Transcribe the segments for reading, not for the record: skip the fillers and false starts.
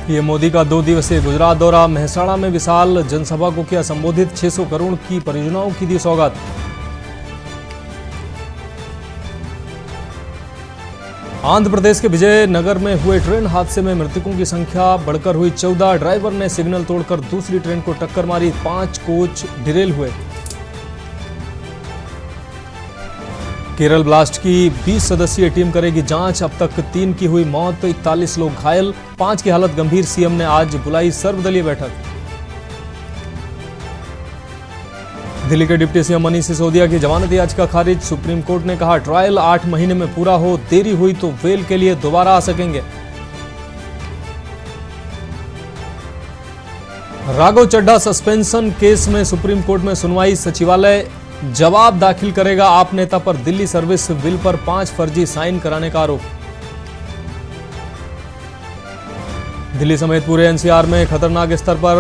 ये मोदी का 2 दिवसीय गुजरात दौरा। मेहसाणा में विशाल जनसभा को किया संबोधित। 600 करोड़ की परियोजनाओं की दी सौगात। आंध्र प्रदेश के विजयनगर में हुए ट्रेन हादसे में मृतकों की संख्या बढ़कर हुई 14। ड्राइवर ने सिग्नल तोड़कर दूसरी ट्रेन को टक्कर मारी। 5 कोच डिरेल हुए। केरल ब्लास्ट की 20 सदस्यीय टीम करेगी जांच। अब तक 3 की हुई मौत, 41 लोग घायल, 5 की हालत गंभीर। सीएम ने आज बुलाई सर्वदलीय बैठक। दिल्ली के डिप्टी सीएम मनीष सिसोदिया की जमानत याचिका खारिज। सुप्रीम कोर्ट ने कहा ट्रायल 8 महीने में पूरा हो, देरी हुई तो बेल के लिए दोबारा आ सकेंगे। राघव चड्ढा सस्पेंशन केस में सुप्रीम कोर्ट में सुनवाई। सचिवालय जवाब दाखिल करेगा। आप नेता पर दिल्ली सर्विस बिल पर 5 फर्जी साइन कराने का आरोप। दिल्ली समेत पूरे एनसीआर में खतरनाक स्तर पर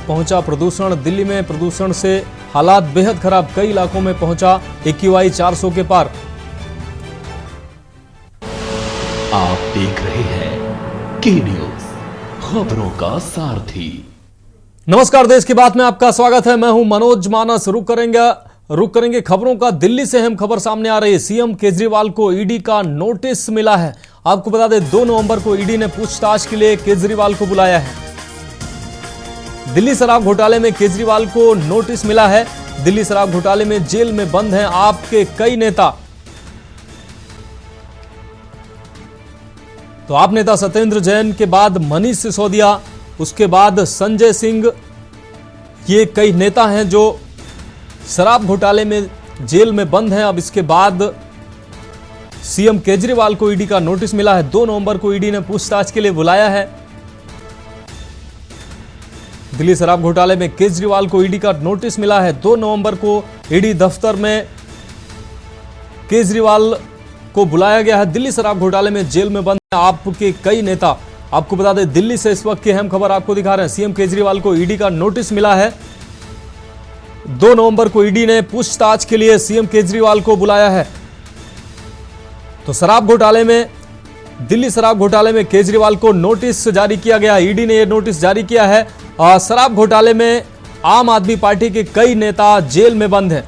पहुंचा प्रदूषण। दिल्ली में प्रदूषण से हालात बेहद खराब। कई इलाकों में पहुंचा AQI 400 के पार। आप देख रहे हैं के न्यूज, खबरों का सारथी। नमस्कार, देश की बात में आपका स्वागत है। मैं हूं मनोज मानस। रुक करेंगे खबरों का। दिल्ली से अहम खबर सामने आ रही है। सीएम केजरीवाल को ईडी का नोटिस मिला है। आपको बता दें 2 नवंबर को ईडी ने पूछताछ के लिए केजरीवाल को बुलाया है। दिल्ली शराब घोटाले में केजरीवाल को नोटिस मिला है। दिल्ली शराब घोटाले में जेल में बंद हैं आपके कई नेता। तो आप नेता सत्येंद्र जैन के बाद मनीष सिसोदिया, उसके बाद संजय सिंह, ये कई नेता हैं जो शराब घोटाले में जेल में बंद हैं। अब इसके बाद सीएम केजरीवाल को ईडी का नोटिस मिला है। 2 नवंबर को ईडी ने पूछताछ के लिए बुलाया है। दिल्ली शराब घोटाले में केजरीवाल को ईडी का नोटिस मिला है। 2 नवंबर को ईडी दफ्तर में केजरीवाल को बुलाया गया है। दिल्ली शराब घोटाले में जेल में बंद हैं आपके कई नेता। आपको बता दें दिल्ली से इस वक्त की अहम खबर आपको दिखा रहे हैं। सीएम केजरीवाल को ईडी का नोटिस मिला है। 2 नवंबर को ईडी ने पूछताछ के लिए सीएम केजरीवाल को बुलाया है। तो शराब घोटाले में, दिल्ली शराब घोटाले में केजरीवाल को नोटिस जारी किया गया। ईडी ने यह नोटिस जारी किया है। शराब घोटाले में आम आदमी पार्टी के कई नेता जेल में बंद हैं।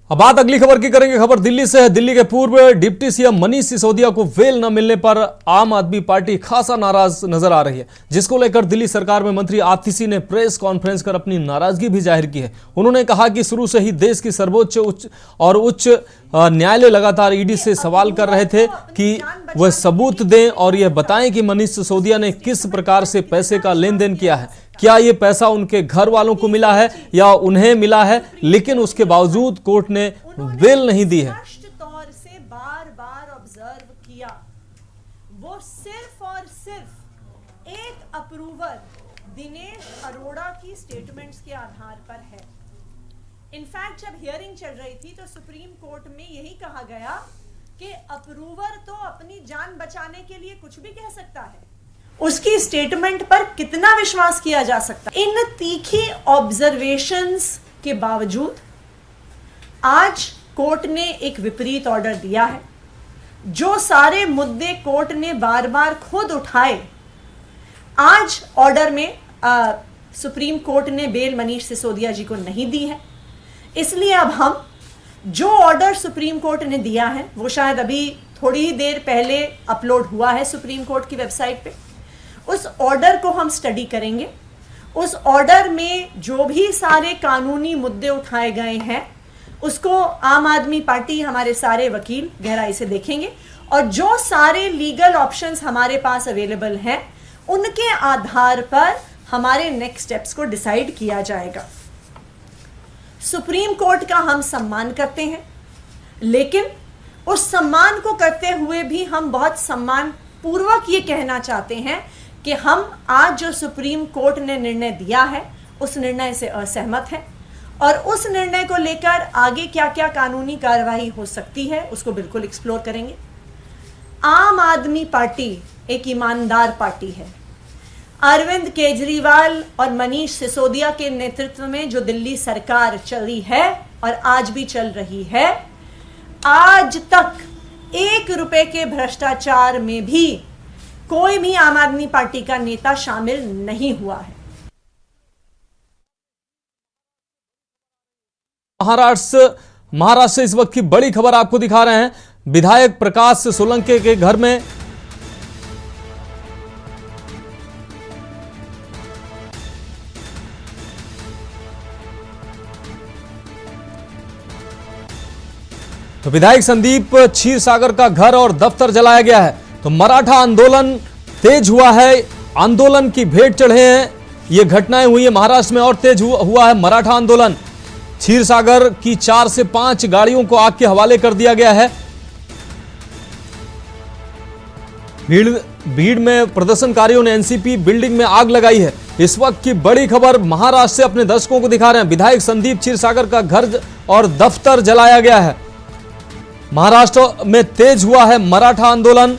अब बात अगली खबर की करेंगे। खबर दिल्ली से है। दिल्ली के पूर्व डिप्टी सीएम मनीष सिसोदिया को बेल न मिलने पर आम आदमी पार्टी खासा नाराज नजर आ रही है, जिसको लेकर दिल्ली सरकार में मंत्री आतिशी ने प्रेस कॉन्फ्रेंस कर अपनी नाराजगी भी जाहिर की है। उन्होंने कहा कि शुरू से ही देश की सर्वोच्च उच्च न्यायालय लगातार ईडी से सवाल कर रहे थे कि वह सबूत दें और यह बताएं कि मनीष सिसोदिया ने किस प्रकार से पैसे का लेन देन किया है। क्या ये पैसा उनके घर वालों को मिला है या उन्हें मिला है, लेकिन उसके बावजूद कोर्ट ने बेल नहीं दी है। तौर से बार-बार ऑब्जर्व किया, वो सिर्फ और सिर्फ एक अप्रूवर दिनेश अरोड़ा की स्टेटमेंट्स के आधार पर है। इनफैक्ट जब हियरिंग चल रही थी तो सुप्रीम कोर्ट में यही कहा गया कि अप्रूवर तो अपनी जान बचाने के लिए कुछ भी कह सकता है, उसकी स्टेटमेंट पर कितना विश्वास किया जा सकता है। इन तीखी ऑब्जर्वेशंस के बावजूद आज कोर्ट ने एक विपरीत ऑर्डर दिया है। जो सारे मुद्दे कोर्ट ने बार बार खुद उठाए, आज ऑर्डर में सुप्रीम कोर्ट ने बेल मनीष सिसोदिया जी को नहीं दी है। इसलिए अब हम जो ऑर्डर सुप्रीम कोर्ट ने दिया है, वो शायद अभी थोड़ी ही देर पहले अपलोड हुआ है सुप्रीम कोर्ट की वेबसाइट पे, उस ऑर्डर को हम स्टडी करेंगे। उस ऑर्डर में जो भी सारे कानूनी मुद्दे उठाए गए हैं उसको आम आदमी पार्टी, हमारे सारे वकील गहराई से देखेंगे और जो सारे लीगल ऑप्शंस हमारे पास अवेलेबल हैं उनके आधार पर हमारे नेक्स्ट स्टेप्स को डिसाइड किया जाएगा। सुप्रीम कोर्ट का हम सम्मान करते हैं, लेकिन उस सम्मान को करते हुए भी हम बहुत सम्मान पूर्वक ये कहना चाहते हैं कि हम आज जो सुप्रीम कोर्ट ने निर्णय दिया है उस निर्णय से असहमत हैं और उस निर्णय को लेकर आगे क्या क्या कानूनी कार्रवाई हो सकती है उसको बिल्कुल एक्सप्लोर करेंगे। आम आदमी पार्टी एक ईमानदार पार्टी है। अरविंद केजरीवाल और मनीष सिसोदिया के नेतृत्व में जो दिल्ली सरकार चली है और आज भी चल रही है, आज तक ₹1 के भ्रष्टाचार में भी कोई भी आम आदमी पार्टी का नेता शामिल नहीं हुआ है। महाराष्ट्र से इस वक्त की बड़ी खबर आपको दिखा रहे हैं। विधायक प्रकाश सोलंकी के घर में तो विधायक संदीप क्षीरसागर का घर और दफ्तर जलाया गया है। तो मराठा आंदोलन तेज हुआ है, आंदोलन की भेंट चढ़े हैं। ये घटनाएं हुई है महाराष्ट्र में और तेज हुआ है मराठा आंदोलन। क्षीरसागर की 4 से 5 गाड़ियों को आग के हवाले कर दिया गया है। भीड़ में प्रदर्शनकारियों ने एनसीपी बिल्डिंग में आग लगाई है। इस वक्त की बड़ी खबर महाराष्ट्र से अपने दर्शकों को दिखा रहे हैं। विधायक संदीप क्षीरसागर का घर और दफ्तर जलाया गया है। महाराष्ट्र में तेज हुआ है मराठा आंदोलन।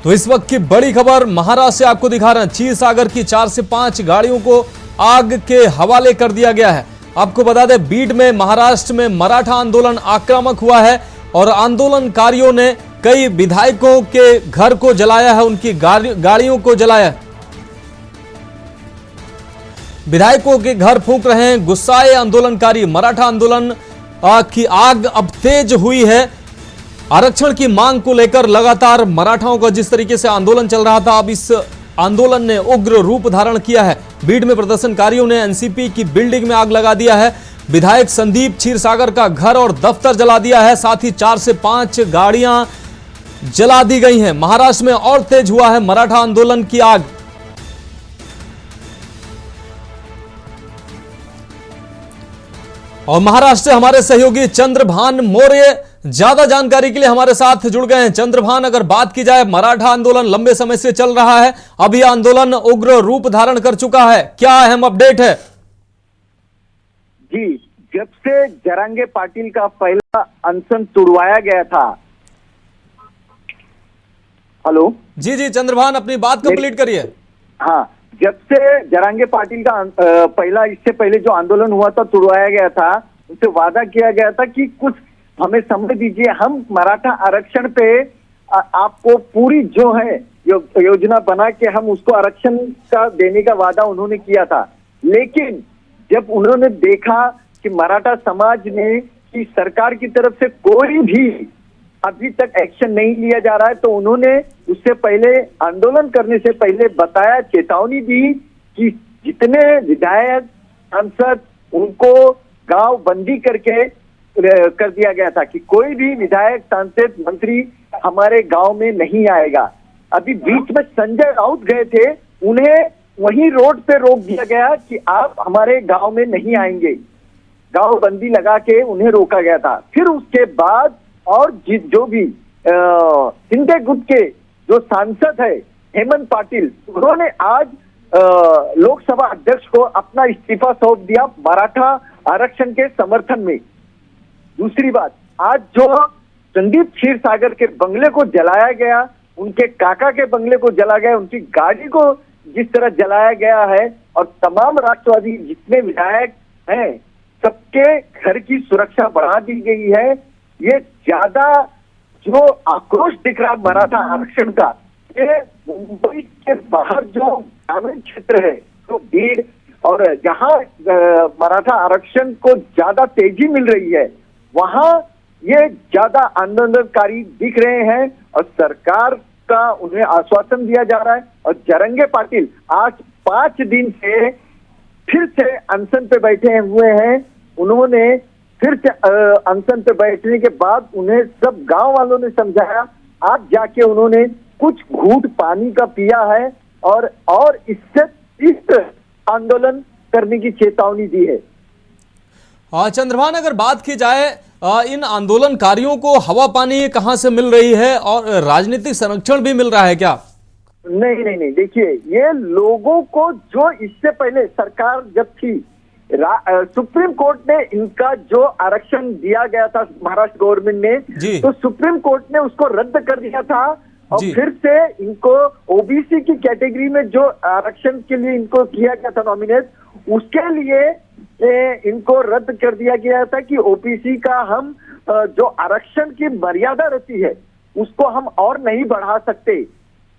तो इस वक्त की बड़ी खबर महाराष्ट्र से आपको दिखा रहे हैं। क्षीरसागर की 4 से 5 गाड़ियों को आग के हवाले कर दिया गया है। आपको बता दें, बीड में महाराष्ट्र में मराठा आंदोलन आक्रामक हुआ है और आंदोलनकारियों ने कई विधायकों के घर को जलाया है, उनकी गाड़ियों को जलाया है। विधायकों के घर फूंक रहे हैं गुस्साए आंदोलनकारी। मराठा आंदोलन की आग अब तेज हुई है। आरक्षण की मांग को लेकर लगातार मराठाओं का जिस तरीके से आंदोलन चल रहा था, अब इस आंदोलन ने उग्र रूप धारण किया है। बीड में प्रदर्शनकारियों ने एनसीपी की बिल्डिंग में आग लगा दिया है। विधायक संदीप क्षीरसागर का घर और दफ्तर जला दिया है। साथ ही 4 से 5 गाड़ियां जला दी गई हैं। महाराष्ट्र में और तेज हुआ है मराठा आंदोलन की आग। और महाराष्ट्र से हमारे सहयोगी चंद्रभान मौर्य ज्यादा जानकारी के लिए हमारे साथ जुड़ गए हैं। चंद्रभान, अगर बात की जाए, मराठा आंदोलन लंबे समय से चल रहा है, अभी आंदोलन उग्र रूप धारण कर चुका है, क्या अहम अपडेट है? जी, जब से जरांगे पाटिल का पहला अनशन तुड़वाया गया था। हेलो जी चंद्रभान, अपनी बात कंप्लीट करिए। हाँ, जब से जरांगे पाटिल का पहला, इससे पहले जो आंदोलन हुआ था, तुड़वाया गया था, उससे वादा किया गया था कि कुछ हमें समय दीजिए, हम मराठा आरक्षण पे आपको पूरी जो है योजना बना के हम उसको आरक्षण का देने का वादा उन्होंने किया था। लेकिन जब उन्होंने देखा कि मराठा समाज ने कि सरकार की तरफ से कोई भी अभी तक एक्शन नहीं लिया जा रहा है, तो उन्होंने उससे पहले, आंदोलन करने से पहले बताया, चेतावनी दी कि जितने विधायक सांसद उनको गांव बंदी करके कर दिया गया था कि कोई भी विधायक सांसद मंत्री हमारे गांव में नहीं आएगा। अभी बीच में संजय राउत गए थे, उन्हें वहीं रोड पे रोक दिया गया कि आप हमारे गांव में नहीं आएंगे, गांव बंदी लगा के उन्हें रोका गया था। फिर उसके बाद और जो भी शिंदे गुट के जो सांसद है हेमंत पाटिल, उन्होंने आज लोकसभा अध्यक्ष को अपना इस्तीफा सौंप दिया मराठा आरक्षण के समर्थन में। दूसरी बात, आज जो संदीप क्षीरसागर के बंगले को जलाया गया, उनके काका के बंगले को जलाया गया, उनकी गाड़ी को जिस तरह जलाया गया है, और तमाम राष्ट्रवादी जितने विधायक हैं सबके घर की सुरक्षा बढ़ा दी गई है। ये ज्यादा जो आक्रोश दिख रहा मराठा आरक्षण का, ये मुंबई के बाहर जो ग्रामीण क्षेत्र है, तो भीड़ और जहां मराठा आरक्षण को ज्यादा तेजी मिल रही है, वहां ये ज्यादा आंदोलनकारी दिख रहे हैं और सरकार का उन्हें आश्वासन दिया जा रहा है। और जरंगे पाटिल आज 5 दिन से फिर से अनशन पे बैठे हुए हैं। उन्होंने फिर से अनशन पे बैठने के बाद उन्हें सब गांव वालों ने समझाया, आज जाके उन्होंने कुछ घूंट पानी का पिया है और इससे इस आंदोलन करने की चेतावनी दी है। चंद्रभान, अगर बात की जाए, इन आंदोलनकारियों को हवा पानी कहां से मिल रही है और राजनीतिक संरक्षण भी मिल रहा है क्या? नहीं, देखिए, ये लोगों को जो इससे पहले सरकार जब थी, सुप्रीम कोर्ट ने इनका जो आरक्षण दिया गया था महाराष्ट्र गवर्नमेंट ने, तो सुप्रीम कोर्ट ने उसको रद्द कर दिया था और फिर से इनको ओबीसी की कैटेगरी में जो आरक्षण के लिए इनको किया गया था नॉमिनेट, उसके लिए इनको रद्द कर दिया गया था कि ओबीसी का हम जो आरक्षण की मर्यादा रहती है उसको हम और नहीं बढ़ा सकते।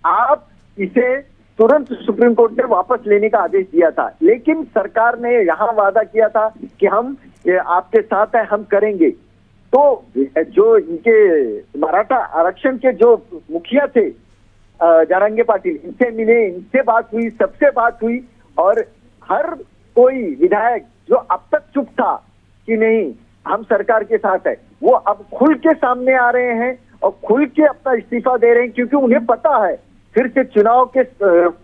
आप इसे तुरंत सुप्रीम कोर्ट ने वापस लेने का आदेश दिया था, लेकिन सरकार ने यहाँ वादा किया था कि हम आपके साथ है, हम करेंगे। तो जो इनके मराठा आरक्षण के जो मुखिया थे जरांगे पाटिल, इनसे मिले, इनसे बात हुई, सबसे बात हुई, और हर कोई विधायक जो अब तक चुप था कि नहीं हम सरकार के साथ है, वो अब खुल के सामने आ रहे हैं और खुल के अपना इस्तीफा दे रहे हैं, क्योंकि उन्हें पता है फिर से चुनाव के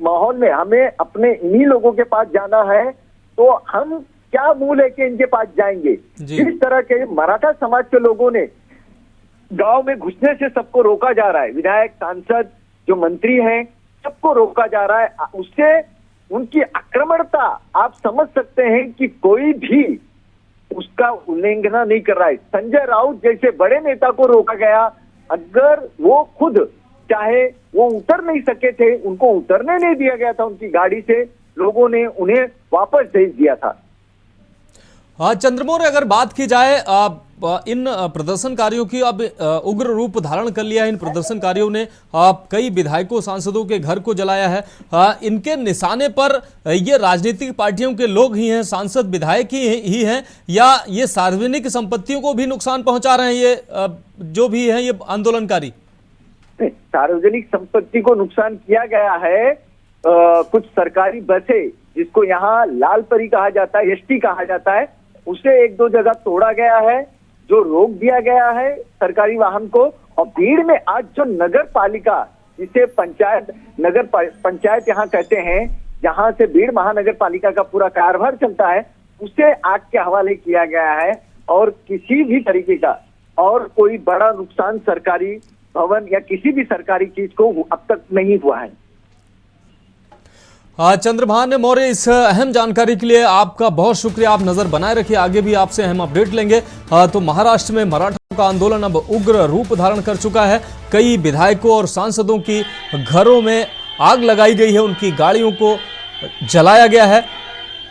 माहौल में हमें अपने इन्हीं लोगों के पास जाना है, तो हम क्या मुंह लेके इनके पास जाएंगे। इस तरह के मराठा समाज के लोगों ने गांव में घुसने से सबको रोका जा रहा है, विधायक, सांसद, जो मंत्री हैं, सबको रोका जा रहा है। उससे उनकी आक्रमणता आप समझ सकते हैं कि कोई भी उसका उल्लंघन नहीं कर रहा है। संजय राउत जैसे बड़े नेता को रोका गया, अगर वो खुद चाहे वो उतर नहीं सके थे, उनको उतरने नहीं दिया गया था उनकी गाड़ी से, लोगों ने उन्हें वापस भेज दिया था। चंद्रमौर्य, अगर बात की जाए इन प्रदर्शनकारियों की, अब उग्र रूप धारण कर लिया है इन प्रदर्शनकारियों ने, कई विधायकों, सांसदों के घर को जलाया है। इनके निशाने पर ये राजनीतिक पार्टियों के लोग ही हैं, सांसद, विधायक ही हैं, या ये सार्वजनिक संपत्तियों को भी नुकसान पहुंचा रहे हैं ये जो भी हैं ये आंदोलनकारी? सार्वजनिक संपत्ति को नुकसान किया गया है। कुछ सरकारी बसें, जिसको यहाँ लाल परी कहा जाता है, एसटी कहा जाता है, उसे एक दो जगह तोड़ा गया है, जो रोक दिया गया है सरकारी वाहन को। और भीड़ में आज जो नगर पालिका, जिसे पंचायत, नगर पंचायत यहाँ कहते हैं, जहां से भीड़ महानगर पालिका का पूरा कारभार चलता है, उसे आग के हवाले किया गया है। और किसी भी तरीके का और कोई बड़ा नुकसान सरकारी भवन या किसी भी सरकारी चीज को अब तक नहीं हुआ है। चंद्रभान मौर्य, इस अहम जानकारी के लिए आपका बहुत शुक्रिया। आप नजर बनाए रखिए, आगे भी आपसे अहम अपडेट लेंगे। तो महाराष्ट्र में मराठों का आंदोलन अब उग्र रूप धारण कर चुका है। कई विधायकों और सांसदों की घरों में आग लगाई गई है, उनकी गाड़ियों को जलाया गया है।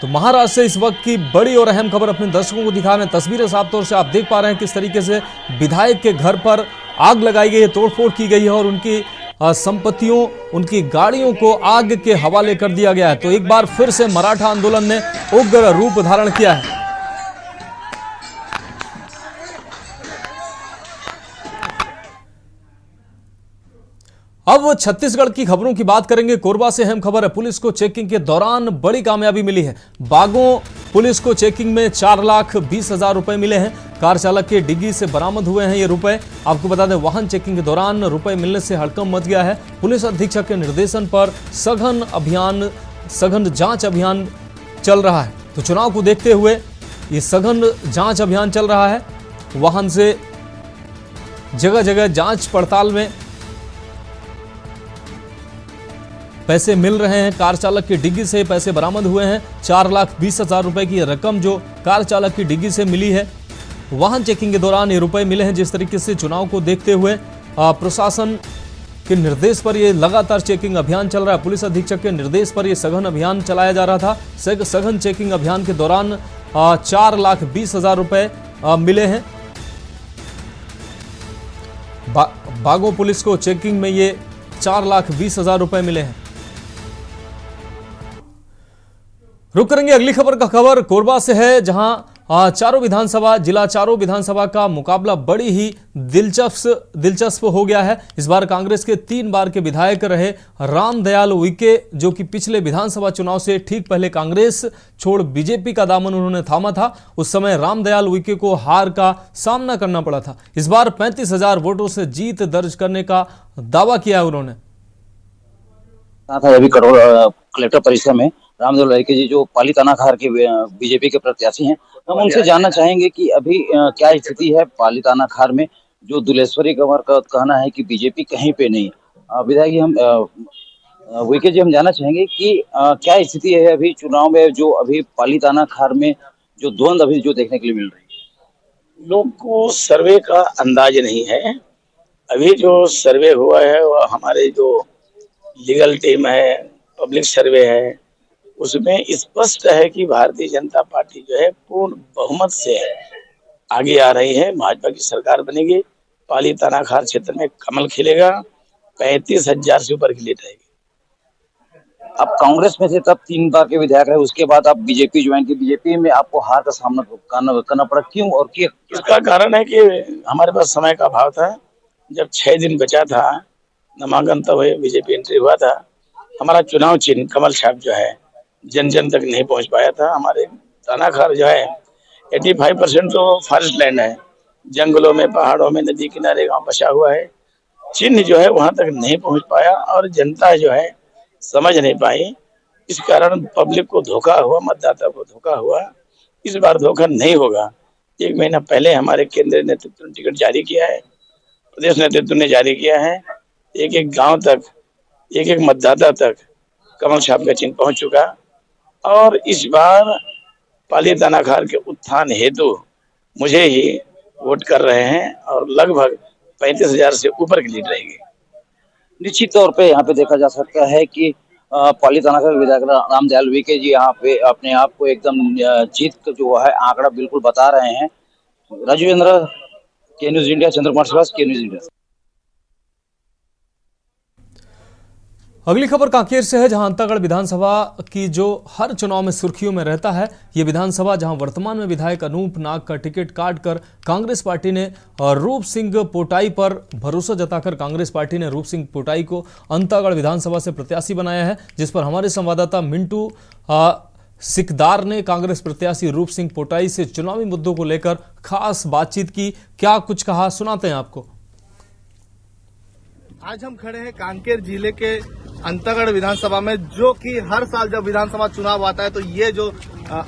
तो महाराष्ट्र से इस वक्त की बड़ी और अहम खबर अपने दर्शकों को दिखा रहे हैं। तस्वीरें साफ तौर से आप देख पा रहे हैं किस तरीके से विधायक के घर पर आग लगाई गई है, तोड़फोड़ की गई है और उनकी संपत्तियों, उनकी गाड़ियों को आग के हवाले कर दिया गया है। तो एक बार फिर से मराठा आंदोलन ने उग्र रूप धारण किया है। अब छत्तीसगढ़ की खबरों की बात करेंगे। कोरबा से अहम खबर है, पुलिस को चेकिंग के दौरान बड़ी कामयाबी मिली है। बागों पुलिस को चेकिंग में 4,20,000 रुपए मिले हैं। कार चालक के डिग्गी से बरामद हुए हैं ये रुपए। आपको बता दें, वाहन चेकिंग के दौरान रुपए मिलने से हड़कंप मच गया है। पुलिस अधीक्षक के निर्देशन पर सघन जांच अभियान चल रहा है। तो चुनाव को देखते हुए ये सघन जांच अभियान चल रहा है। वाहन से जगह जगह जांच पड़ताल में पैसे मिल रहे हैं। कार चालक की डिग्गी से पैसे बरामद हुए हैं। 4,20,000 रुपए की रकम जो कार चालक की डिग्गी से मिली है, वाहन चेकिंग के दौरान ये रुपए मिले हैं। जिस तरीके से चुनाव को देखते हुए प्रशासन के निर्देश पर ये लगातार चेकिंग अभियान चल रहा है। पुलिस अधीक्षक के निर्देश पर ये सघन अभियान चलाया जा रहा था। सघन चेकिंग अभियान के दौरान 4,20,000 रुपए मिले हैं। बागों पुलिस को चेकिंग में ये 4,20,000 रुपए मिले हैं। रुक करेंगे अगली खबर का। खबर कोरबा से है, जहां चारों विधानसभा का मुकाबला बड़ी ही दिलचस्प हो गया है। इस बार कांग्रेस के 3 बार के विधायक रहे रामदयाल उइके, जो कि पिछले विधानसभा चुनाव से ठीक पहले कांग्रेस छोड़ बीजेपी का दामन उन्होंने थामा था। उस समय रामदयाल उइके को हार का सामना करना पड़ा था। इस बार 35,000 वोटों से जीत दर्ज करने का दावा किया है उन्होंने। अभी कलेक्टर परिसर में रामदयाल उइके जी जो पाली तानाखार के बीजेपी के प्रत्याशी हैं, हम उनसे जानना चाहेंगे कि अभी क्या स्थिति है पाली तानाखार में। जो दुलेश्वरी कंवर का कहना है कि बीजेपी कहीं पे नहीं। विधायक जी, हम उइके जी, हम जानना चाहेंगे कि क्या स्थिति है अभी चुनाव में, जो अभी पाली तानाखार में जो द्वंद अभी जो देखने के लिए मिल रही है। लोग को सर्वे का अंदाज नहीं है। अभी जो सर्वे हुआ है वह हमारे जो लीगल टीम है, पब्लिक सर्वे है, उसमें स्पष्ट है कि भारतीय जनता पार्टी जो है पूर्ण बहुमत से है। आगे आ रही है। भाजपा की सरकार बनेगी, पाली तानाखार क्षेत्र में कमल खिलेगा, 35,000 से ऊपर की लीड रहेगी। आप कांग्रेस में थे तब 3 बार के विधायक रहे, उसके बाद आप बीजेपी ज्वाइन की, बीजेपी में आपको हार का सामना करना पड़ा, क्यों और क्यों? इसका कारण है कि हमारे पास समय का अभाव था। जब 6 दिन बचा था, नामांकन तब हुए, बीजेपी एंट्री हुआ था, हमारा चुनाव चिन्ह कमल छाप जो है जन जन तक नहीं पहुंच पाया था। हमारे तानाखार जो है 85% तो फॉरेस्ट लैंड है, जंगलों में, पहाड़ों में, नदी किनारे गांव बसा हुआ है। चिन्ह जो है वहां तक नहीं पहुंच पाया और जनता जो है समझ नहीं पाई। इस कारण पब्लिक को धोखा हुआ, मतदाता को धोखा हुआ। इस बार धोखा नहीं होगा। 1 महीना पहले हमारे केंद्रीय नेतृत्व ने टिकट जारी किया है, प्रदेश नेतृत्व ने जारी किया है। एक एक गांव तक, एक एक मतदाता तक कमल छाप का चिन्ह पहुंच चुका और इस बार पाली तानाखार के उत्थान हेतु मुझे ही वोट कर रहे हैं और लगभग 35,000 से ऊपर की लीड रहेगी। निश्चित तौर पे यहाँ पे देखा जा सकता है कि पाली तानाखार विधायक रामदयाल उइके जी यहाँ पे अपने आप को एकदम जीत का जो है आंकड़ा बिल्कुल बता रहे हैं। राजवेंद्र, के न्यूज इंडिया, चंद्रकुमार श्रीवास्तव, के न्यूज इंडिया। अगली खबर कांकेर से है, जहां अंतागढ़ विधानसभा की जो हर चुनाव में सुर्खियों में रहता है, ये विधानसभा जहां वर्तमान में विधायक अनूप नाग का टिकट काटकर कांग्रेस पार्टी ने रूप सिंह पोटाई पर भरोसा जताकर कांग्रेस पार्टी ने रूप सिंह पोटाई को अंतागढ़ विधानसभा से प्रत्याशी बनाया है, जिस पर हमारे संवाददाता मिंटू सिकदार ने कांग्रेस प्रत्याशी रूप सिंह पोटाई से चुनावी मुद्दों को लेकर खास बातचीत की। क्या कुछ कहा, सुनाते हैं आपको। आज हम खड़े हैं कांकेर जिले के अंतागढ़ विधानसभा में, जो कि हर साल जब विधानसभा चुनाव आता है तो ये जो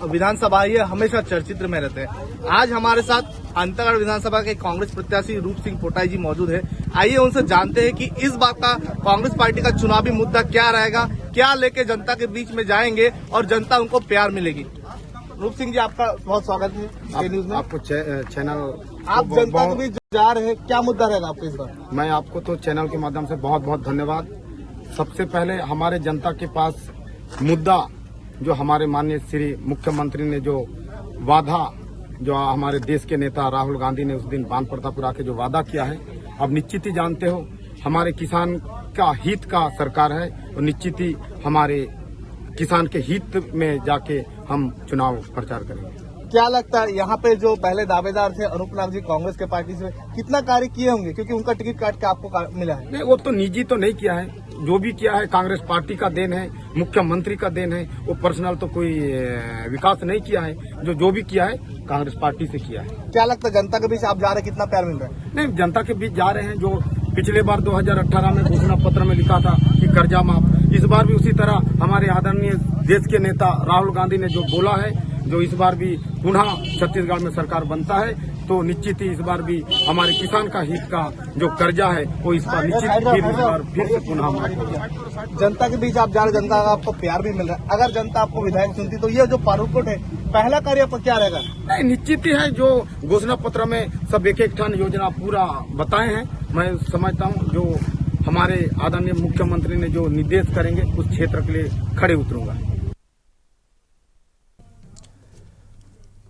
विधानसभा है ये हमेशा चर्चित में रहते हैं। आज हमारे साथ अंतागढ़ विधानसभा के कांग्रेस प्रत्याशी रूप सिंह पोटाई जी मौजूद है। आइए उनसे जानते हैं कि इस बार का कांग्रेस पार्टी का चुनावी मुद्दा क्या रहेगा, क्या लेके जनता के बीच में जाएंगे और जनता उनको प्यार मिलेगी। रूप सिंह जी, आपका बहुत स्वागत है न्यूज में। आपको चैनल, आप जनता के बीच जा रहे हैं, क्या मुद्दा रहेगा आपको इस बार? मैं आपको तो चैनल के माध्यम से बहुत बहुत धन्यवाद। सबसे पहले हमारे जनता के पास मुद्दा जो हमारे माननीय श्री मुख्यमंत्री ने जो वादा, जो हमारे देश के नेता राहुल गांधी ने उस दिन बान प्रतापपुर आके जो वादा किया है, अब निश्चित ही जानते हो हमारे किसान का हित का सरकार है और निश्चित ही हमारे किसान के हित में जाके हम चुनाव प्रचार करेंगे। क्या लगता है यहाँ पे जो पहले दावेदार थे अनूप नाग जी कांग्रेस के पार्टी से, कितना कार्य किए होंगे, क्योंकि उनका टिकट काट के आपको मिला है? नहीं, वो तो निजी तो नहीं किया है, जो भी किया है कांग्रेस पार्टी का देन है, मुख्यमंत्री का देन है। वो पर्सनल तो कोई विकास नहीं किया है, जो भी किया है कांग्रेस पार्टी से किया है। क्या लगता है जनता के बीच आप जा रहे, कितना प्यार मिल रहा है? नहीं, जनता के बीच जा रहे हैं। जो पिछले बार 2018 में घोषणा पत्र में लिखा था कि कर्जा माफ, इस बार भी उसी तरह हमारे आदरणीय देश के नेता राहुल गांधी ने जो बोला है, जो इस बार भी पुनः छत्तीसगढ़ में सरकार बनता है तो निश्चित ही इस बार भी हमारे किसान का हित का जो कर्जा है वो इस बार निश्चित फिर से पुनः माफ होगा। जनता के बीच आप जा रहे, जनता का आपको प्यार भी मिल रहा है। अगर जनता आपको विधायक सुनती तो ये जो पारूकोट है, पहला कार्य आपका क्या रहेगा? नहीं, निश्चित ही है, जो घोषणा पत्र में सब एक एक ठन योजना पूरा बताए हैं। मैं समझता हूँ जो हमारे आदरणीय मुख्यमंत्री ने जो निर्देश करेंगे उस क्षेत्र के लिए खड़े उतरूंगा।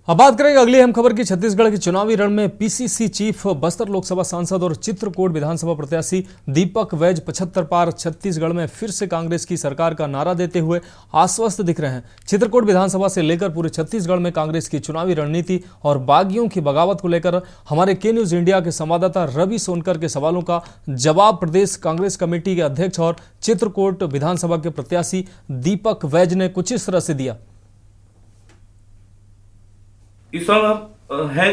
अब बात करेंगे अगली अहम खबर की। छत्तीसगढ़ के चुनावी रण में पीसीसी चीफ, बस्तर लोकसभा सांसद और चित्रकोट विधानसभा प्रत्याशी दीपक वैज 75 पार छत्तीसगढ़ में फिर से कांग्रेस की सरकार का नारा देते हुए आश्वस्त दिख रहे हैं। चित्रकोट विधानसभा से लेकर पूरे छत्तीसगढ़ में कांग्रेस की चुनावी रणनीति और बागियों की बगावत को लेकर हमारे के न्यूज इंडिया के संवाददाता रवि सोनकर के सवालों का जवाब प्रदेश कांग्रेस कमेटी के अध्यक्ष और चित्रकोट विधानसभा के प्रत्याशी दीपक वैज ने कुछ इस तरह से दिया। इस वक्त है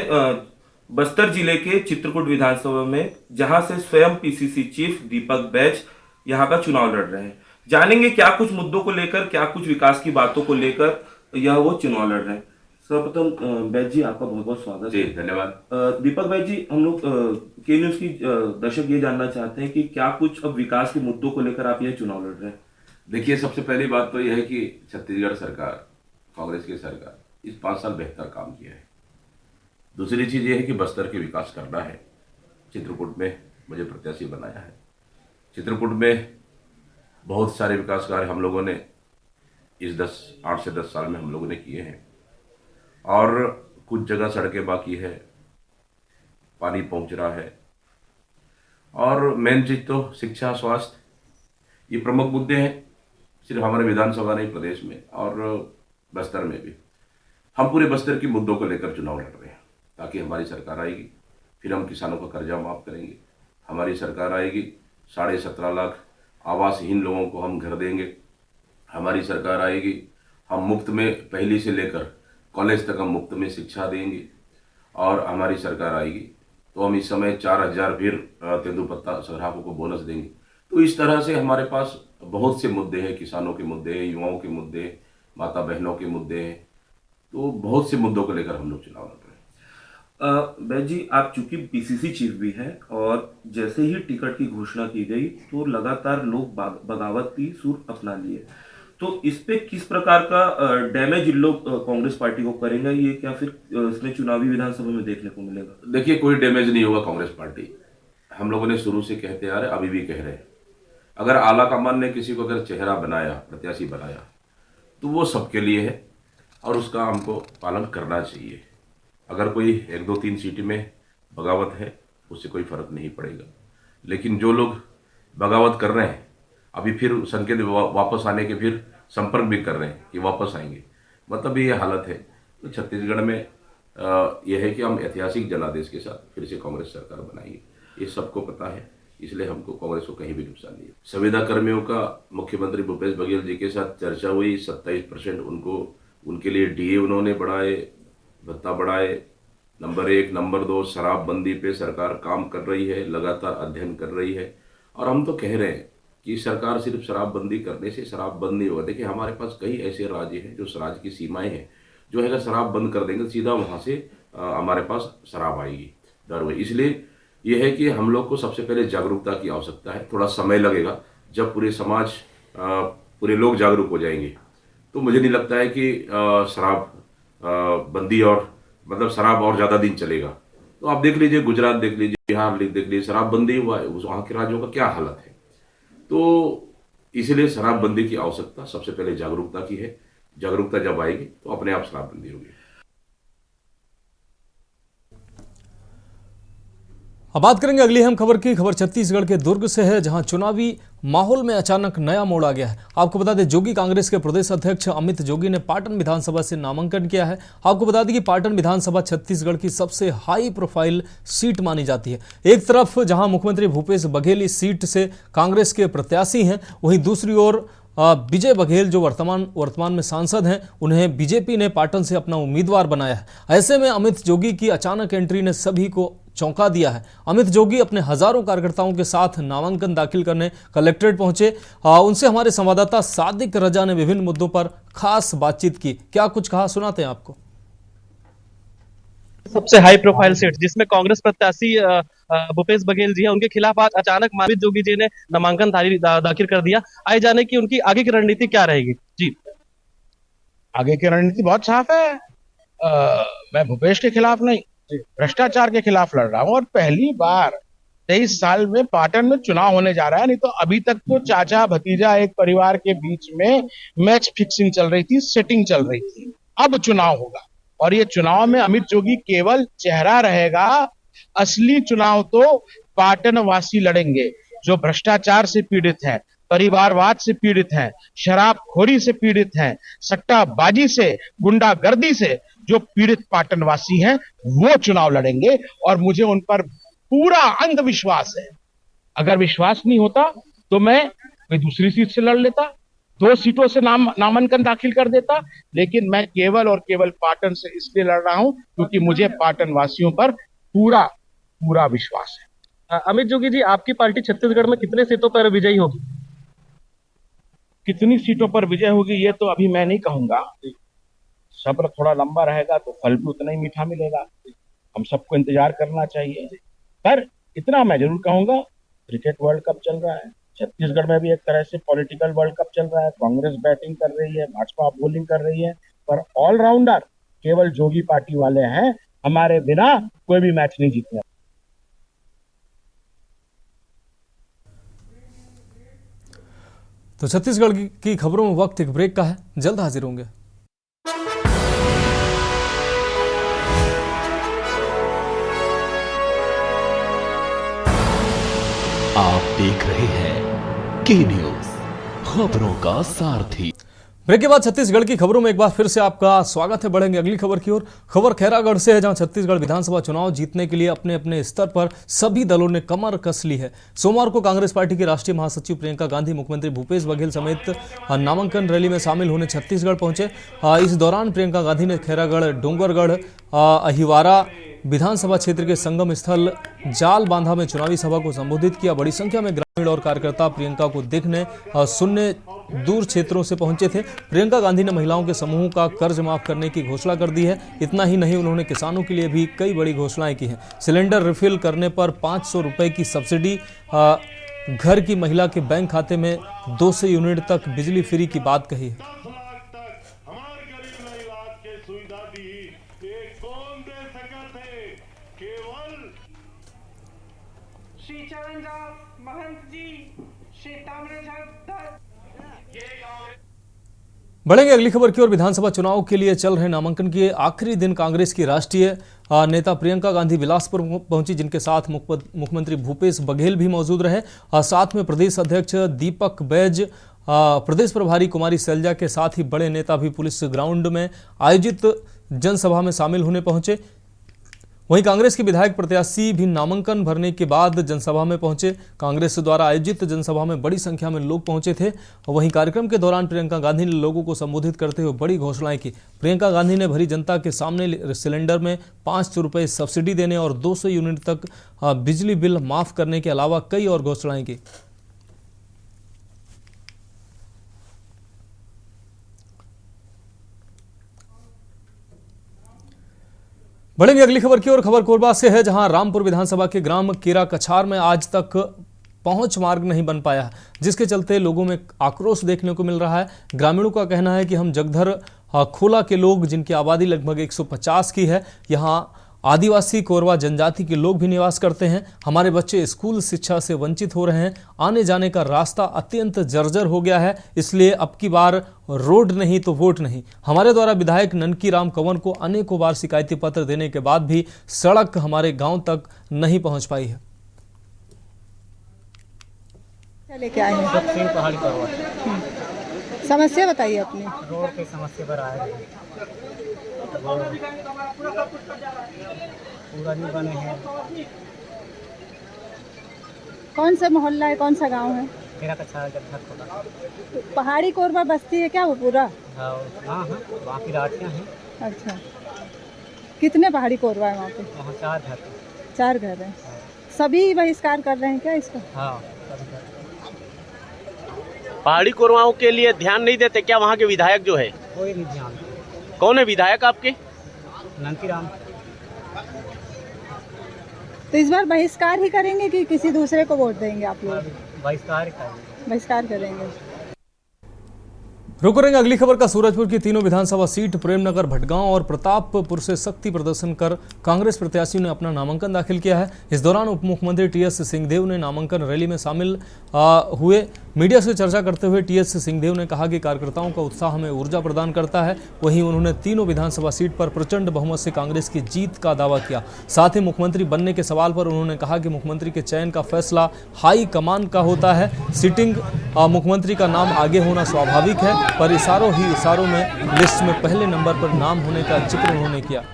बस्तर जिले के चित्रकूट विधानसभा में, जहां से स्वयं पीसीसी चीफ दीपक वैज यहां का चुनाव लड़ रहे हैं। जानेंगे क्या कुछ मुद्दों को लेकर, क्या कुछ विकास की बातों को लेकर यह वो चुनाव लड़ रहे हैं। सर्वप्रथम वैज जी, आपका बहुत बहुत स्वागत है। धन्यवाद। दीपक वैज जी, हम लोग के न्यूज की दर्शक ये जानना चाहते हैं कि क्या कुछ अब विकास के मुद्दों को लेकर आप यह चुनाव लड़ रहे हैं। देखिए, सबसे पहली बात तो यह है कि छत्तीसगढ़ सरकार, कांग्रेस की सरकार इस 5 साल बेहतर काम किया है। दूसरी चीज़ ये है कि बस्तर के विकास करना है। चित्रकूट में मुझे प्रत्याशी बनाया है। चित्रकूट में बहुत सारे विकास कार्य हम लोगों ने इस 8 से 10 साल में हम लोगों ने किए हैं और कुछ जगह सड़कें बाकी है, पानी पहुंच रहा है, और मेन चीज तो शिक्षा, स्वास्थ्य, ये प्रमुख मुद्दे हैं। सिर्फ हमारे विधानसभा नहीं, प्रदेश में और बस्तर में भी हम पूरे बस्तर के मुद्दों को लेकर चुनाव लड़ रहे हैं, ताकि हमारी सरकार आएगी, फिर हम किसानों का कर्जा माफ करेंगे। हमारी सरकार आएगी, 17.5 लाख आवासहीन लोगों को हम घर देंगे। हमारी सरकार आएगी, हम मुफ्त में पहली से लेकर कॉलेज तक हम मुफ्त में शिक्षा देंगे। और हमारी सरकार आएगी तो हम इस समय 4,000 फिर तेंदुपत्ता ग्राहकों को बोनस देंगे। तो इस तरह से हमारे पास बहुत से मुद्दे हैं, किसानों के मुद्दे हैं, युवाओं के मुद्दे हैं, माता बहनों के मुद्दे हैं। तो बहुत से मुद्दों को लेकर हम लोग चुनाव लड़ रहे हैं। बैच जी, आप चूंकि पीसीसी चीफ भी हैं और जैसे ही टिकट की घोषणा की गई तो लगातार लोग बगावत की सुर अपना लिए, तो इस पे किस प्रकार का डैमेज इन लोग कांग्रेस पार्टी को करेंगे, ये क्या फिर इसमें चुनावी विधानसभा में देखने को मिलेगा? देखिए, कोई डैमेज नहीं होगा कांग्रेस पार्टी। हम लोगों ने शुरू से कहते आ रहे, अभी भी कह रहे हैं, अगर आला कमान ने किसी को अगर चेहरा बनाया, प्रत्याशी बनाया, तो वो सबके लिए है और उसका हमको पालन करना चाहिए। अगर कोई 1, 2, 3 सीट में बगावत है, उससे कोई फर्क नहीं पड़ेगा। लेकिन जो लोग बगावत कर रहे हैं, अभी फिर संकेत वापस आने के फिर संपर्क भी कर रहे हैं कि वापस आएंगे, मतलब ये हालत है। तो छत्तीसगढ़ में यह है कि हम ऐतिहासिक जनादेश के साथ फिर से कांग्रेस सरकार बनाएंगे, ये सबको पता है। इसलिए हमको कांग्रेस को कहीं भी नुकसान नहीं है। संविदा कर्मियों का मुख्यमंत्री भूपेश बघेल जी के साथ चर्चा हुई, 27% उनके लिए डीए उन्होंने बढ़ाए, भत्ता बढ़ाए। नंबर 1, नंबर 2, शराबबंदी पे सरकार काम कर रही है, लगातार अध्ययन कर रही है। और हम तो कह रहे हैं कि सरकार सिर्फ शराबबंदी करने से शराब बंद नहीं होगा। देखिए, हमारे पास कई ऐसे राज्य हैं जो राज्य की सीमाएं हैं, जो अगर शराब बंद कर देंगे सीधा वहाँ से हमारे पास शराब आएगी, डर हुई। इसलिए यह है कि हम लोग को सबसे पहले जागरूकता की आवश्यकता है। थोड़ा समय लगेगा, जब पूरे समाज, पूरे लोग जागरूक हो जाएंगे तो मुझे नहीं लगता है कि शराब बंदी और मतलब शराब और ज़्यादा दिन चलेगा। तो आप देख लीजिए, गुजरात देख लीजिए, बिहार देख लीजिए, शराबबंदी हुआ है, वहाँ के राज्यों का क्या हालत है। तो इसलिए शराबबंदी की आवश्यकता सबसे पहले जागरूकता की है। जागरूकता जब आएगी तो अपने आप शराबबंदी होगी। अब बात करेंगे अगली अहम खबर की। खबर छत्तीसगढ़ के दुर्ग से है, जहां चुनावी माहौल में अचानक नया मोड़ आ गया है। आपको बता दें, जोगी कांग्रेस के प्रदेश अध्यक्ष अमित जोगी ने पाटन विधानसभा से नामांकन किया है। आपको बता दें कि पाटन विधानसभा छत्तीसगढ़ की सबसे हाई प्रोफाइल सीट मानी जाती है। एक तरफ जहां मुख्यमंत्री भूपेश बघेल इस सीट से कांग्रेस के प्रत्याशी हैं, वहीं दूसरी ओर विजय बघेल जो वर्तमान में सांसद हैं, उन्हें बीजेपी ने पाटन से अपना उम्मीदवार बनाया है। ऐसे में अमित जोगी की अचानक एंट्री ने सभी को चौंका दिया है। अमित जोगी अपने हजारों कार्यकर्ताओं के साथ नामांकन दाखिल करने कलेक्ट्रेट पहुंचे। उनसे हमारे संवाददाता सादिक रजा ने विभिन्न मुद्दों पर खास बातचीत की। क्या कुछ कहा, सुनाते हैं आपको। सबसे हाई प्रोफाइल सीट जिसमें कांग्रेस प्रत्याशी भूपेश बघेल जी है, उनके खिलाफ आज अचानक अमित जोगी जी ने नामांकन दाखिल कर दिया। आए जाने की उनकी आगे की रणनीति क्या रहेगी? जी, आगे की रणनीति बहुत साफ है। मैं भूपेश के खिलाफ नहीं, भ्रष्टाचार के खिलाफ लड़ रहा हूं। और पहली बार 23 साल में पाटन में चुनाव होने जा रहा है। नहीं तो अभी तक तो चाचा भतीजा एक परिवार के बीच में मैच फिक्सिंग चल रही थी, सेटिंग चल रही थी। अब चुनाव होगा और ये चुनाव में अमित जोगी केवल चेहरा रहेगा। असली चुनाव तो पाटन वासी लड़ेंगे, जो भ्रष्टाचार से पीड़ित हैं, परिवारवाद से पीड़ित हैं, शराबखोरी से पीड़ित हैं, सट्टाबाजी से, गुंडागर्दी से जो पीड़ित पाटनवासी हैं, वो चुनाव लड़ेंगे। और मुझे उन पर पूरा अंधविश्वास है। अगर विश्वास नहीं होता तो मैं कोई दूसरी सीट से लड़ लेता, 2 सीटों से नामांकन दाखिल कर देता। लेकिन मैं केवल और केवल पाटन से इसलिए लड़ रहा हूं क्योंकि मुझे पाटन वासियों पर पूरा विश्वास है। अमित जोगी जी, आपकी पार्टी छत्तीसगढ़ में कितने सीटों पर विजयी होगी? कितनी सीटों पर विजय होगी ये तो अभी मैं नहीं कहूंगा। सब्र थोड़ा लंबा रहेगा तो फल भी उतना ही मीठा मिलेगा। हम सबको इंतजार करना चाहिए। पर इतना मैं जरूर कहूंगा, क्रिकेट वर्ल्ड कप चल रहा है, छत्तीसगढ़ में भी एक तरह से पॉलिटिकल वर्ल्ड कप चल रहा है। कांग्रेस बैटिंग कर रही है, भाजपा बॉलिंग कर रही है, पर ऑलराउंडर केवल जोगी पार्टी वाले हैं। हमारे बिना कोई भी मैच नहीं जीतने। तो छत्तीसगढ़ की खबरों में वक्त एक ब्रेक का है, जल्द हाजिर होंगे। आप देख रहे हैं के न्यूज, खबरों का सारथी। ब्रेक के बाद छत्तीसगढ़ की खबरों में एक बार फिर से आपका स्वागत है। बढ़ेंगे अगली खबर की ओर। खबर खैरागढ़ से है, जहां छत्तीसगढ़ विधानसभा चुनाव जीतने के लिए अपने अपने स्तर पर सभी दलों ने कमर कस ली है। सोमवार को कांग्रेस पार्टी की राष्ट्रीय महासचिव प्रियंका गांधी मुख्यमंत्री भूपेश बघेल समेत नामांकन रैली में शामिल होने छत्तीसगढ़ पहुंचे। इस दौरान प्रियंका गांधी ने खैरागढ़, डोंगरगढ़, अहिवारा विधानसभा क्षेत्र के संगम स्थल जाल बांधा में चुनावी सभा को संबोधित किया। बड़ी संख्या में ग्रामीण और कार्यकर्ता प्रियंका को देखने सुनने दूर क्षेत्रों से पहुंचे थे। प्रियंका गांधी ने महिलाओं के समूह का कर्ज माफ करने की घोषणा कर दी है। इतना ही नहीं, उन्होंने किसानों के लिए भी कई बड़ी घोषणाएं की हैं। सिलेंडर रिफिल करने पर 500 रुपए की सब्सिडी, घर की महिला के बैंक खाते में 200 यूनिट तक बिजली फ्री की बात कही है। बढ़ेंगे अगली खबर की ओर। विधानसभा चुनाव के लिए चल रहे नामांकन के आखिरी दिन कांग्रेस की राष्ट्रीय नेता प्रियंका गांधी बिलासपुर पहुंची, जिनके साथ मुख्यमंत्री भूपेश बघेल भी मौजूद रहे। साथ में प्रदेश अध्यक्ष दीपक बैज, प्रदेश प्रभारी कुमारी सैलजा के साथ ही बड़े नेता भी पुलिस ग्राउंड में आयोजित जनसभा में शामिल होने पहुंचे। वहीं कांग्रेस के विधायक प्रत्याशी भी नामांकन भरने के बाद जनसभा में पहुंचे। कांग्रेस द्वारा आयोजित जनसभा में बड़ी संख्या में लोग पहुंचे थे। वहीं कार्यक्रम के दौरान प्रियंका गांधी ने लोगों को संबोधित करते हुए बड़ी घोषणाएं की। प्रियंका गांधी ने भरी जनता के सामने सिलेंडर में 500 रुपए सब्सिडी देने और 200 यूनिट तक बिजली बिल माफ करने के अलावा कई और घोषणाएं की। बढ़ेंगे अगली खबर की ओर। खबर कोरबा से है, जहां रामपुर विधानसभा के ग्राम केरा कछार में आज तक पहुंच मार्ग नहीं बन पाया है, जिसके चलते लोगों में आक्रोश देखने को मिल रहा है। ग्रामीणों का कहना है कि हम जगधर खोला के लोग, जिनकी आबादी लगभग 150 की है, यहां आदिवासी कोरवा जनजाति के लोग भी निवास करते हैं। हमारे बच्चे स्कूल शिक्षा से वंचित हो रहे हैं। आने जाने का रास्ता अत्यंत जर्जर हो गया है। इसलिए अब की बार रोड नहीं तो वोट नहीं। हमारे द्वारा विधायक ननकी राम कंवर को अनेकों बार शिकायती पत्र देने के बाद भी सड़क हमारे गांव तक नहीं पहुंच पाई है। लेके आए हैं पहाड़ी कोरवा, समस्या बताइए अपनी। रोड की समस्या पर आए हैं, पूरा नहीं बने हैं। कौन सा मोहल्ला है, कौन सा गांव है? केरा कछार जगधर खोला। पहाड़ी कोरबा बस्ती है क्या वो पूरा? हाँ हाँ, वहाँ की राटियाँ हैं। अच्छा, कितने पहाड़ी कोरबा है वहाँ पे? वहाँ 4 घर। 4 घर हैं। सभी बहिष्कार कर रहे हैं क्या इसका? हाँ, पहाड़ी कोरवाओं के लिए ध्यान नहीं देते क्या वहाँ के विधायक जो है? कोई नहीं ध्यान। कौन है विधायक आपके? ननकी राम। तो इस बार बहिष्कार ही करेंगे कि किसी दूसरे को वोट देंगे आप लोग? बहिष्कार ही करेंगे। बहिष्कार करेंगे। रुक रहेंगे अगली खबर का। सूरजपुर की तीनों विधानसभा सीट प्रेमनगर, भटगांव और प्रतापपुर से शक्ति प्रदर्शन कर कांग्रेस प्रत्याशियों ने अपना नामांकन दाखिल किया है। इस दौरान उप मुख्यमंत्री टीएस सिंहदेव ने नामांकन रैली में शामिल हुए। मीडिया से चर्चा करते हुए टीएस सिंहदेव ने कहा कि कार्यकर्ताओं का उत्साह हमें ऊर्जा प्रदान करता है। वहीं उन्होंने तीनों विधानसभा सीट पर प्रचंड बहुमत से कांग्रेस की जीत का दावा किया। साथ ही मुख्यमंत्री बनने के सवाल पर उन्होंने कहा कि मुख्यमंत्री के चयन का फैसला हाई कमान का होता है। सिटिंग मुख्यमंत्री का नाम आगे होना स्वाभाविक है, पर इशारों ही इशारों में लिस्ट में पहले नंबर पर नाम होने का जिक्र उन्होंने किया।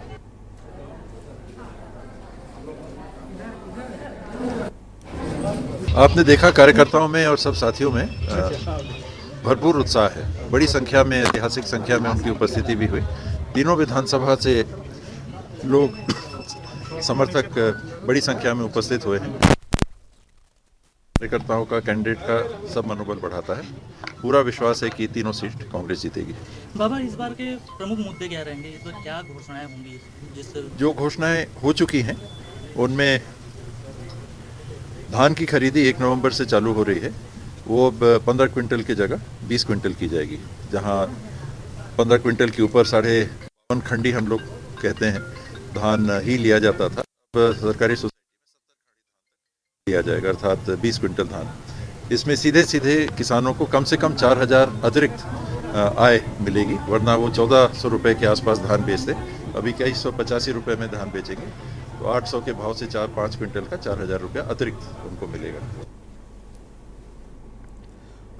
आपने देखा कार्यकर्ताओं में और सब साथियों में भरपूर उत्साह है। बड़ी संख्या में, ऐतिहासिक संख्या में उनकी उपस्थिति भी हुई। तीनों विधानसभा से लोग समर्थक बड़ी संख्या में उपस्थित हुए हैं। कार्यकर्ताओं का, कैंडिडेट का सब मनोबल बढ़ाता है। पूरा विश्वास है कि तीनों सीट कांग्रेस जीतेगी। बाबा, इस बार के प्रमुख मुद्दे क्या रहेंगे? इस बार क्या घोषणाएं होंगी? जो घोषणाएं हो चुकी हैं उनमें धान की खरीदी 1 नवंबर से चालू हो रही है। वो अब 15 क्विंटल की जगह 20 क्विंटल की जाएगी। जहां 15 क्विंटल के ऊपर 52.5 खंडी हम लोग कहते हैं धान ही लिया जाता था, अब सरकारी सोसाइटी में 70 खंडी धान लिया जाएगा, अर्थात 20 क्विंटल धान। इसमें सीधे सीधे किसानों को कम से कम 4000 अतिरिक्त आय मिलेगी, वरना वो 1400 रुपये के आसपास धान बेचते, अभी 2185 रुपये में धान बेचेंगे। तो 800 के भाव से 4-5 क्विंटल का 4000 रुपया अतिरिक्त उनको मिलेगा।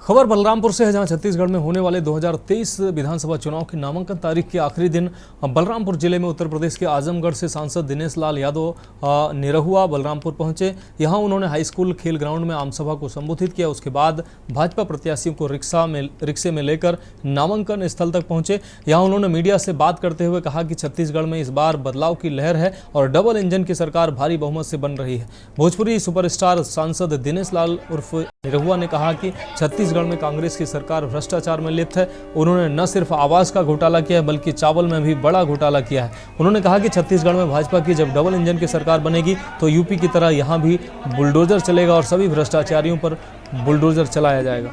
खबर बलरामपुर से है, जहां छत्तीसगढ़ में होने वाले 2023 विधानसभा चुनाव की नामांकन तारीख के आखिरी दिन बलरामपुर जिले में उत्तर प्रदेश के आजमगढ़ से सांसद दिनेश लाल यादव निरहुआ बलरामपुर पहुंचे। यहां उन्होंने हाई स्कूल खेल ग्राउंड में आमसभा को संबोधित किया। उसके बाद भाजपा प्रत्याशियों को रिक्शे में लेकर नामांकन स्थल तक पहुंचे। यहां उन्होंने मीडिया से बात करते हुए कहा कि छत्तीसगढ़ में इस बार बदलाव की लहर है और डबल इंजन की सरकार भारी बहुमत से बन रही है। भोजपुरी सुपरस्टार सांसद दिनेश लाल उर्फ निरहुआ ने कहा कि छत्तीसगढ़ में कांग्रेस की सरकार भ्रष्टाचार में लिप्त है। उन्होंने न सिर्फ आवास का घोटाला किया है बल्कि चावल में भी बड़ा घोटाला किया है। उन्होंने कहा कि छत्तीसगढ़ में भाजपा की जब डबल इंजन की सरकार बनेगी तो यूपी की तरह यहां भी बुलडोजर चलेगा और सभी भ्रष्टाचारियों पर बुलडोजर चलाया जाएगा।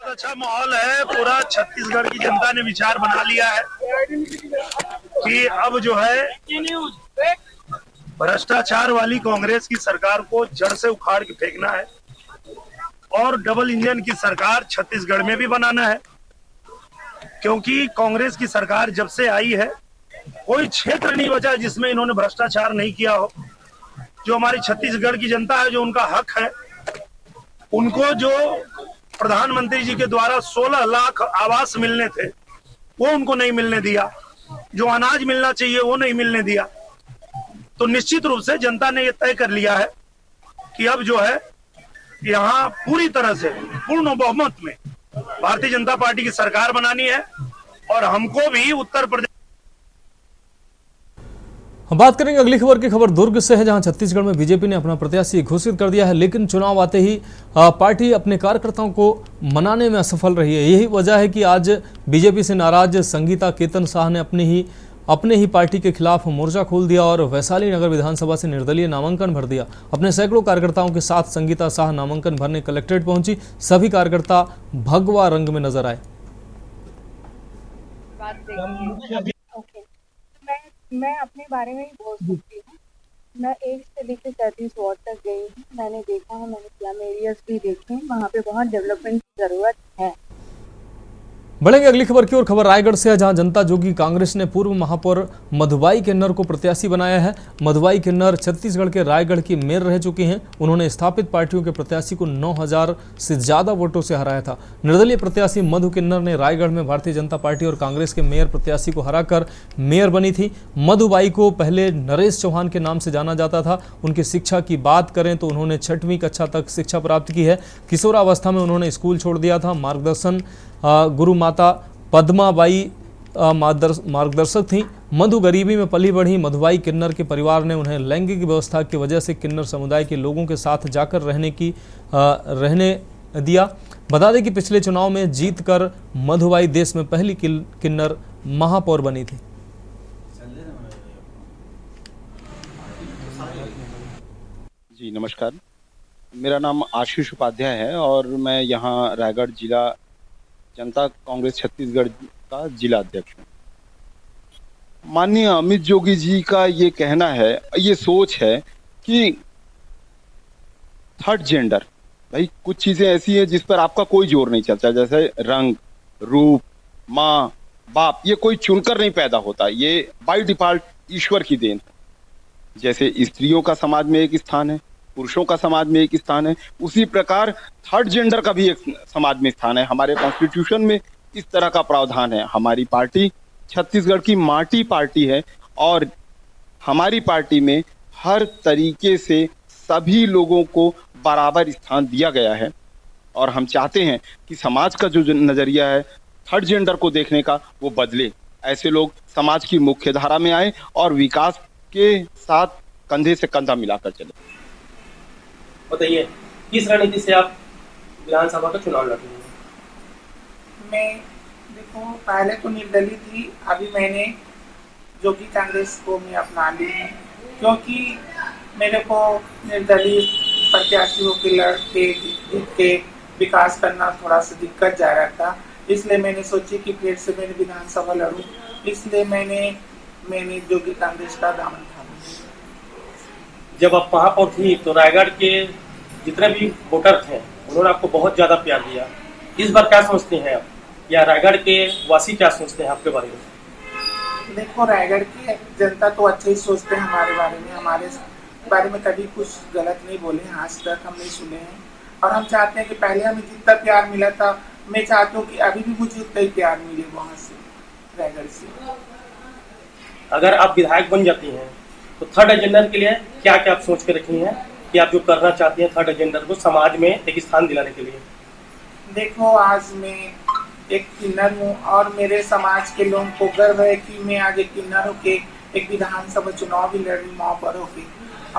अच्छा माहौल है, पूरा छत्तीसगढ़ की जनता ने विचार बना लिया है कि अब जो है भ्रष्टाचार वाली कांग्रेस की सरकार को जड़ से उखाड़ के फेंकना है और डबल इंजन की सरकार छत्तीसगढ़ में भी बनाना है। क्योंकि कांग्रेस की सरकार जब से आई है कोई क्षेत्र नहीं बचा जिसमें इन्होंने भ्रष्टाचार नहीं किया हो। जो हमारी छत्तीसगढ़ की जनता है, जो उनका हक है, उनको जो प्रधानमंत्री जी के द्वारा 16 लाख आवास मिलने थे वो उनको नहीं मिलने दिया, जो अनाज मिलना चाहिए वो नहीं मिलने दिया। तो निश्चित रूप से जनता ने ये तय कर लिया है कि अब जो है यहाँ पूरी तरह से पूर्ण बहुमत में भारतीय जनता पार्टी की सरकार बनानी है और हमको भी उत्तर प्रदेश। हम बात करेंगे अगली खबर की। खबर दुर्ग से है, जहां छत्तीसगढ़ में बीजेपी ने अपना प्रत्याशी घोषित कर दिया है, लेकिन चुनाव आते ही पार्टी अपने कार्यकर्ताओं को मनाने में असफल रही है। यही वजह है कि आज बीजेपी से नाराज संगीता केतन शाह ने अपने ही पार्टी के खिलाफ मोर्चा खोल दिया और वैशाली नगर विधानसभा से निर्दलीय नामांकन भर दिया। अपने सैकड़ों कार्यकर्ताओं के साथ संगीता शाह नामांकन भरने कलेक्ट्रेट पहुंची। सभी कार्यकर्ता भगवा रंग में नजर आए। मैं अपने बारे में ही बोल सकती हूँ। मैं 1 से लेकर 37 वार्ड तक गई हूँ। मैंने देखा है, मैंने स्लम एरियाज भी देखे हैं, वहाँ पे बहुत डेवलपमेंट की जरूरत है। बढ़ेंगे अगली खबर की ओर। खबर रायगढ़ से है, जहां जनता जोगी कांग्रेस ने पूर्व महापौर मधुबाई किन्नर को प्रत्याशी बनाया है। मधुबाई किन्नर छत्तीसगढ़ के रायगढ़ की मेयर रह चुकी हैं। उन्होंने स्थापित पार्टियों के प्रत्याशी को 9000 से ज्यादा वोटों से हराया था। निर्दलीय प्रत्याशी मधु किन्नर ने रायगढ़ में भारतीय जनता पार्टी और कांग्रेस के मेयर प्रत्याशी को हराकर मेयर बनी थी। मधुबाई को पहले नरेश चौहान के नाम से जाना जाता था। उनकी शिक्षा की बात करें तो उन्होंने 6वीं कक्षा तक शिक्षा प्राप्त की है। किशोरावस्था में उन्होंने स्कूल छोड़ दिया था। मार्गदर्शन गुरु माता पद्माबाई मार्गदर्शक थी। मधु गरीबी में पली बढ़ी। मधुबाई किन्नर के परिवार ने उन्हें लैंगिक व्यवस्था की वजह से किन्नर समुदाय के लोगों के साथ जाकर रहने दिया। बता दें कि पिछले चुनाव में जीतकर मधुबाई देश में पहली किन्नर महापौर बनी थी। जी नमस्कार, मेरा नाम आशीष उपाध्याय है और मैं यहाँ रायगढ़ जिला जनता कांग्रेस छत्तीसगढ़ का जिला अध्यक्ष हूँ। माननीय अमित जोगी जी का ये कहना है, ये सोच है कि थर्ड जेंडर, भाई कुछ चीजें ऐसी है जिस पर आपका कोई जोर नहीं चलता, जैसे रंग, रूप, माँ, बाप, ये कोई चुनकर नहीं पैदा होता, ये बाय डिफॉल्ट ईश्वर की देन है। जैसे स्त्रियों का समाज में एक स्थान है, पुरुषों का समाज में एक स्थान है, उसी प्रकार थर्ड जेंडर का भी एक समाज में स्थान है। हमारे कॉन्स्टिट्यूशन में इस तरह का प्रावधान है। हमारी पार्टी छत्तीसगढ़ की माटी पार्टी है और हमारी पार्टी में हर तरीके से सभी लोगों को बराबर स्थान दिया गया है और हम चाहते हैं कि समाज का जो नजरिया है थर्ड जेंडर को देखने का वो बदले। ऐसे लोग समाज की मुख्य धारा में आए और विकास के साथ कंधे से कंधा मिलाकर चले। बताइए, किस रणनीति से आप विधानसभा का चुनाव लड़ रहे हैं? मैं देखो पहले तो निर्दलीय थी, अभी मैंने जोगी कांग्रेस को मैं अपना ली है, क्योंकि मेरे को निर्दलीय प्रत्याशियों के लड़के जीत के विकास करना थोड़ा सा दिक्कत जा रहा था। इसलिए मैंने सोची कि फिर से मैंने विधानसभा लड़ूं, इसलिए मैंने जोगी कांग्रेस का दामन थामा। जब आप महापौर थी तो रायगढ़ के जितने भी वोटर थे उन्होंने आपको बहुत ज्यादा प्यार दिया। इस बार क्या सोचते हैं आप, या रायगढ़ के वासी क्या सोचते हैं आपके बारे में? देखो रायगढ़ की जनता तो अच्छे ही सोचते हैं हमारे बारे में, हमारे बारे में कभी कुछ गलत नहीं बोले हैं, आज तक हम नहीं सुने हैं। और हम चाहते हैं कि पहले हमें जितना प्यार मिला था, मैं चाहता हूँ कि अभी भी मुझे उतना ही प्यार मिले वहाँ से, रायगढ़ से। अगर आप विधायक बन जाती हैं तो थर्ड एजेंडा के लिए क्या क्या आप सोच के रखी हैं कि आप जो करना चाहती हैं थर्ड एजेंडा को समाज में एक स्थान दिलाने के लिए? देखो, आज मैं एक किन्नर हूँ और मेरे समाज के लोगों को गर्व है कि मैं आज एक किन्नर होके एक विधानसभा चुनाव भी लड़ रही हूँ पर होके।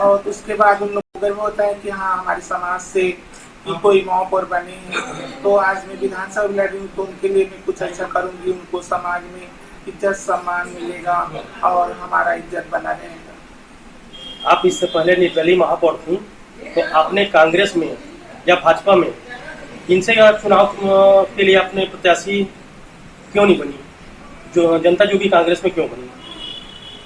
और उसके बाद उन लोगों को गर्व होता है कि हाँ, हमारे समाज से कि कोई महापौर बने हैं। तो आज मैं विधानसभा लड़ रही हूँ, तो उनके लिए मैं कुछ अच्छा करूँगी, उनको समाज में इज्जत सम्मान मिलेगा और हमारा इज्जत बना रहेगा। आप इससे पहले निर्दलीय महापौर थी, तो आपने कांग्रेस में या भाजपा में इनसे चुनाव के लिए अपने प्रत्याशी क्यों नहीं बनी? जो जनता जोगी कांग्रेस में क्यों बनी?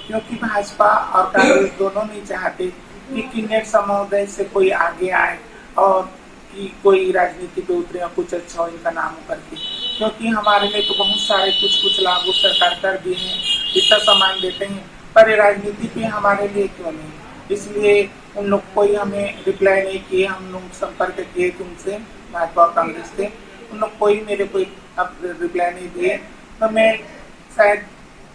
क्योंकि भाजपा और कांग्रेस दोनों नहीं चाहते कि किन्नर समुदाय से कोई आगे आए और कि कोई राजनीति पे उतरे और कुछ अच्छा हो इनका नाम करके। क्योंकि हमारे लिए तो बहुत सारे कुछ लागू सरकार कर दिए हैं, इतना सामान देते हैं, पर राजनीति पे हमारे लिए क्यों नहीं? इसलिए उन लोग कोई हमें रिप्लाई नहीं किए। हम लोग संपर्क किए तुमसे, भाजपा और कांग्रेस से, उन लोग कोई मेरे को अब रिप्लाई नहीं दिए। तो मैं शायद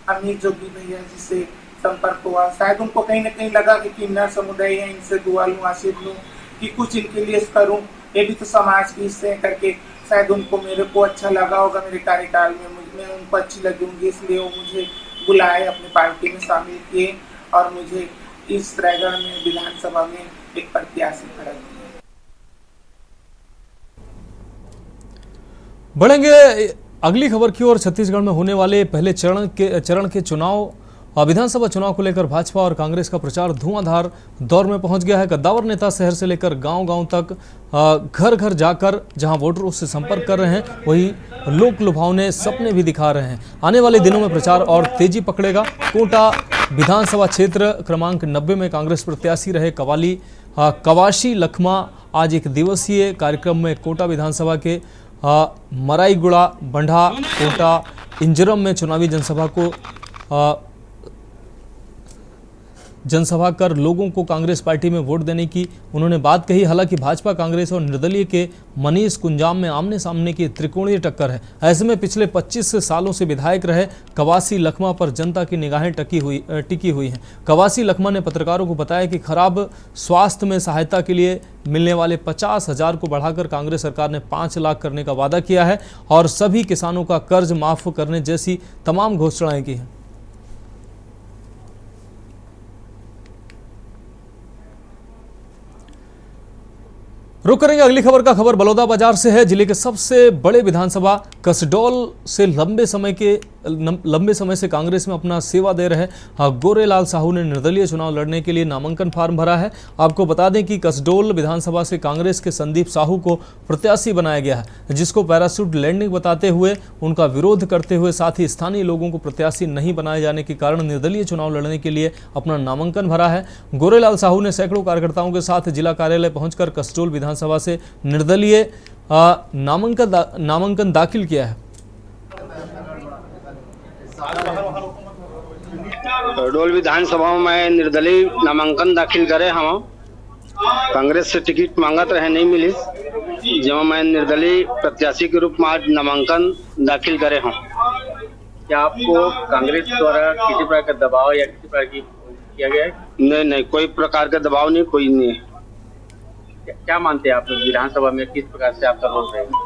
अमित जोगी भैया जी से संपर्क हुआ, शायद उनको कहीं ना कहीं लगा कि किन्नर समुदाय है, इनसे दुआ लूँ, आशीर्वाद लूँ कि कुछ इनके लिए करूँ, ये भी तो समाज के हिस्से करके शायद उनको मेरे को अच्छा लगा होगा मेरे कार्यकाल में, मैं उनको अच्छी लगूंगी, इसलिए वो मुझे बुलाए, अपनी पार्टी में शामिल किए और मुझे इस रायगढ़ में विधानसभा में एक प्रत्याशी खड़ा किया। बढ़ेंगे अगली खबर की ओर। छत्तीसगढ़ में होने वाले पहले चरण के चुनाव विधानसभा चुनाव को लेकर भाजपा और कांग्रेस का प्रचार धुआंधार दौर में पहुंच गया है। कद्दावर नेता शहर से लेकर गांव-गांव तक घर घर जाकर जहां वोटरों से संपर्क कर रहे हैं, वहीं लोक लुभावने सपने भी दिखा रहे हैं। आने वाले दिनों में प्रचार और तेजी पकड़ेगा। कोटा विधानसभा क्षेत्र क्रमांक 90 में कांग्रेस प्रत्याशी रहे कवाशी लखमा आज एक दिवसीय कार्यक्रम में कोटा विधानसभा के मराईगुड़ा, बंढा, कोटा, इंजरम में चुनावी जनसभा कर लोगों को कांग्रेस पार्टी में वोट देने की उन्होंने बात कही। हालांकि भाजपा, कांग्रेस और निर्दलीय के मनीष कुंजाम में आमने सामने की त्रिकोणीय टक्कर है। ऐसे में पिछले 25 सालों से विधायक रहे कवासी लखमा पर जनता की निगाहें टिकी हुई हैं। कवासी लखमा ने पत्रकारों को बताया कि खराब स्वास्थ्य में सहायता के लिए मिलने वाले 50,000 को बढ़ाकर कांग्रेस सरकार ने 5 लाख करने का वादा किया है और सभी किसानों का कर्ज माफ करने जैसी तमाम घोषणाएं की हैं। रुक करेंगे अगली खबर का। खबर बलौदाबाजार से है। जिले के सबसे बड़े विधानसभा कसडोल से लंबे समय से कांग्रेस में अपना सेवा दे रहे गोरेलाल साहू ने निर्दलीय चुनाव लड़ने के लिए नामांकन फार्म भरा है। आपको बता दें कि कसडोल विधानसभा से कांग्रेस के संदीप साहू को प्रत्याशी बनाया गया है, जिसको पैराशूट लैंडिंग बताते हुए उनका विरोध करते हुए साथ ही स्थानीय लोगों को प्रत्याशी नहीं बनाए जाने के कारण निर्दलीय चुनाव लड़ने के लिए अपना नामांकन भरा है। गोरेलाल साहू ने सैकड़ों कार्यकर्ताओं के साथ जिला कार्यालय पहुंचकर कसडोल विधानसभा से निर्दलीय नामांकन दाखिल किया है। शहडोल विधानसभा में निर्दलीय नामांकन दाखिल करे। हम कांग्रेस से टिकट मांगत रहे, नहीं मिली, जब मैं निर्दलीय प्रत्याशी के रूप में आज नामांकन दाखिल करे हूँ। क्या आपको कांग्रेस द्वारा किसी प्रकार का दबाव या किसी प्रकार की किया गया है? नहीं, कोई प्रकार का दबाव नहीं, कोई नहीं है। क्या मानते हैं आप विधानसभा में किस प्रकार से आपका रोल रहेगा?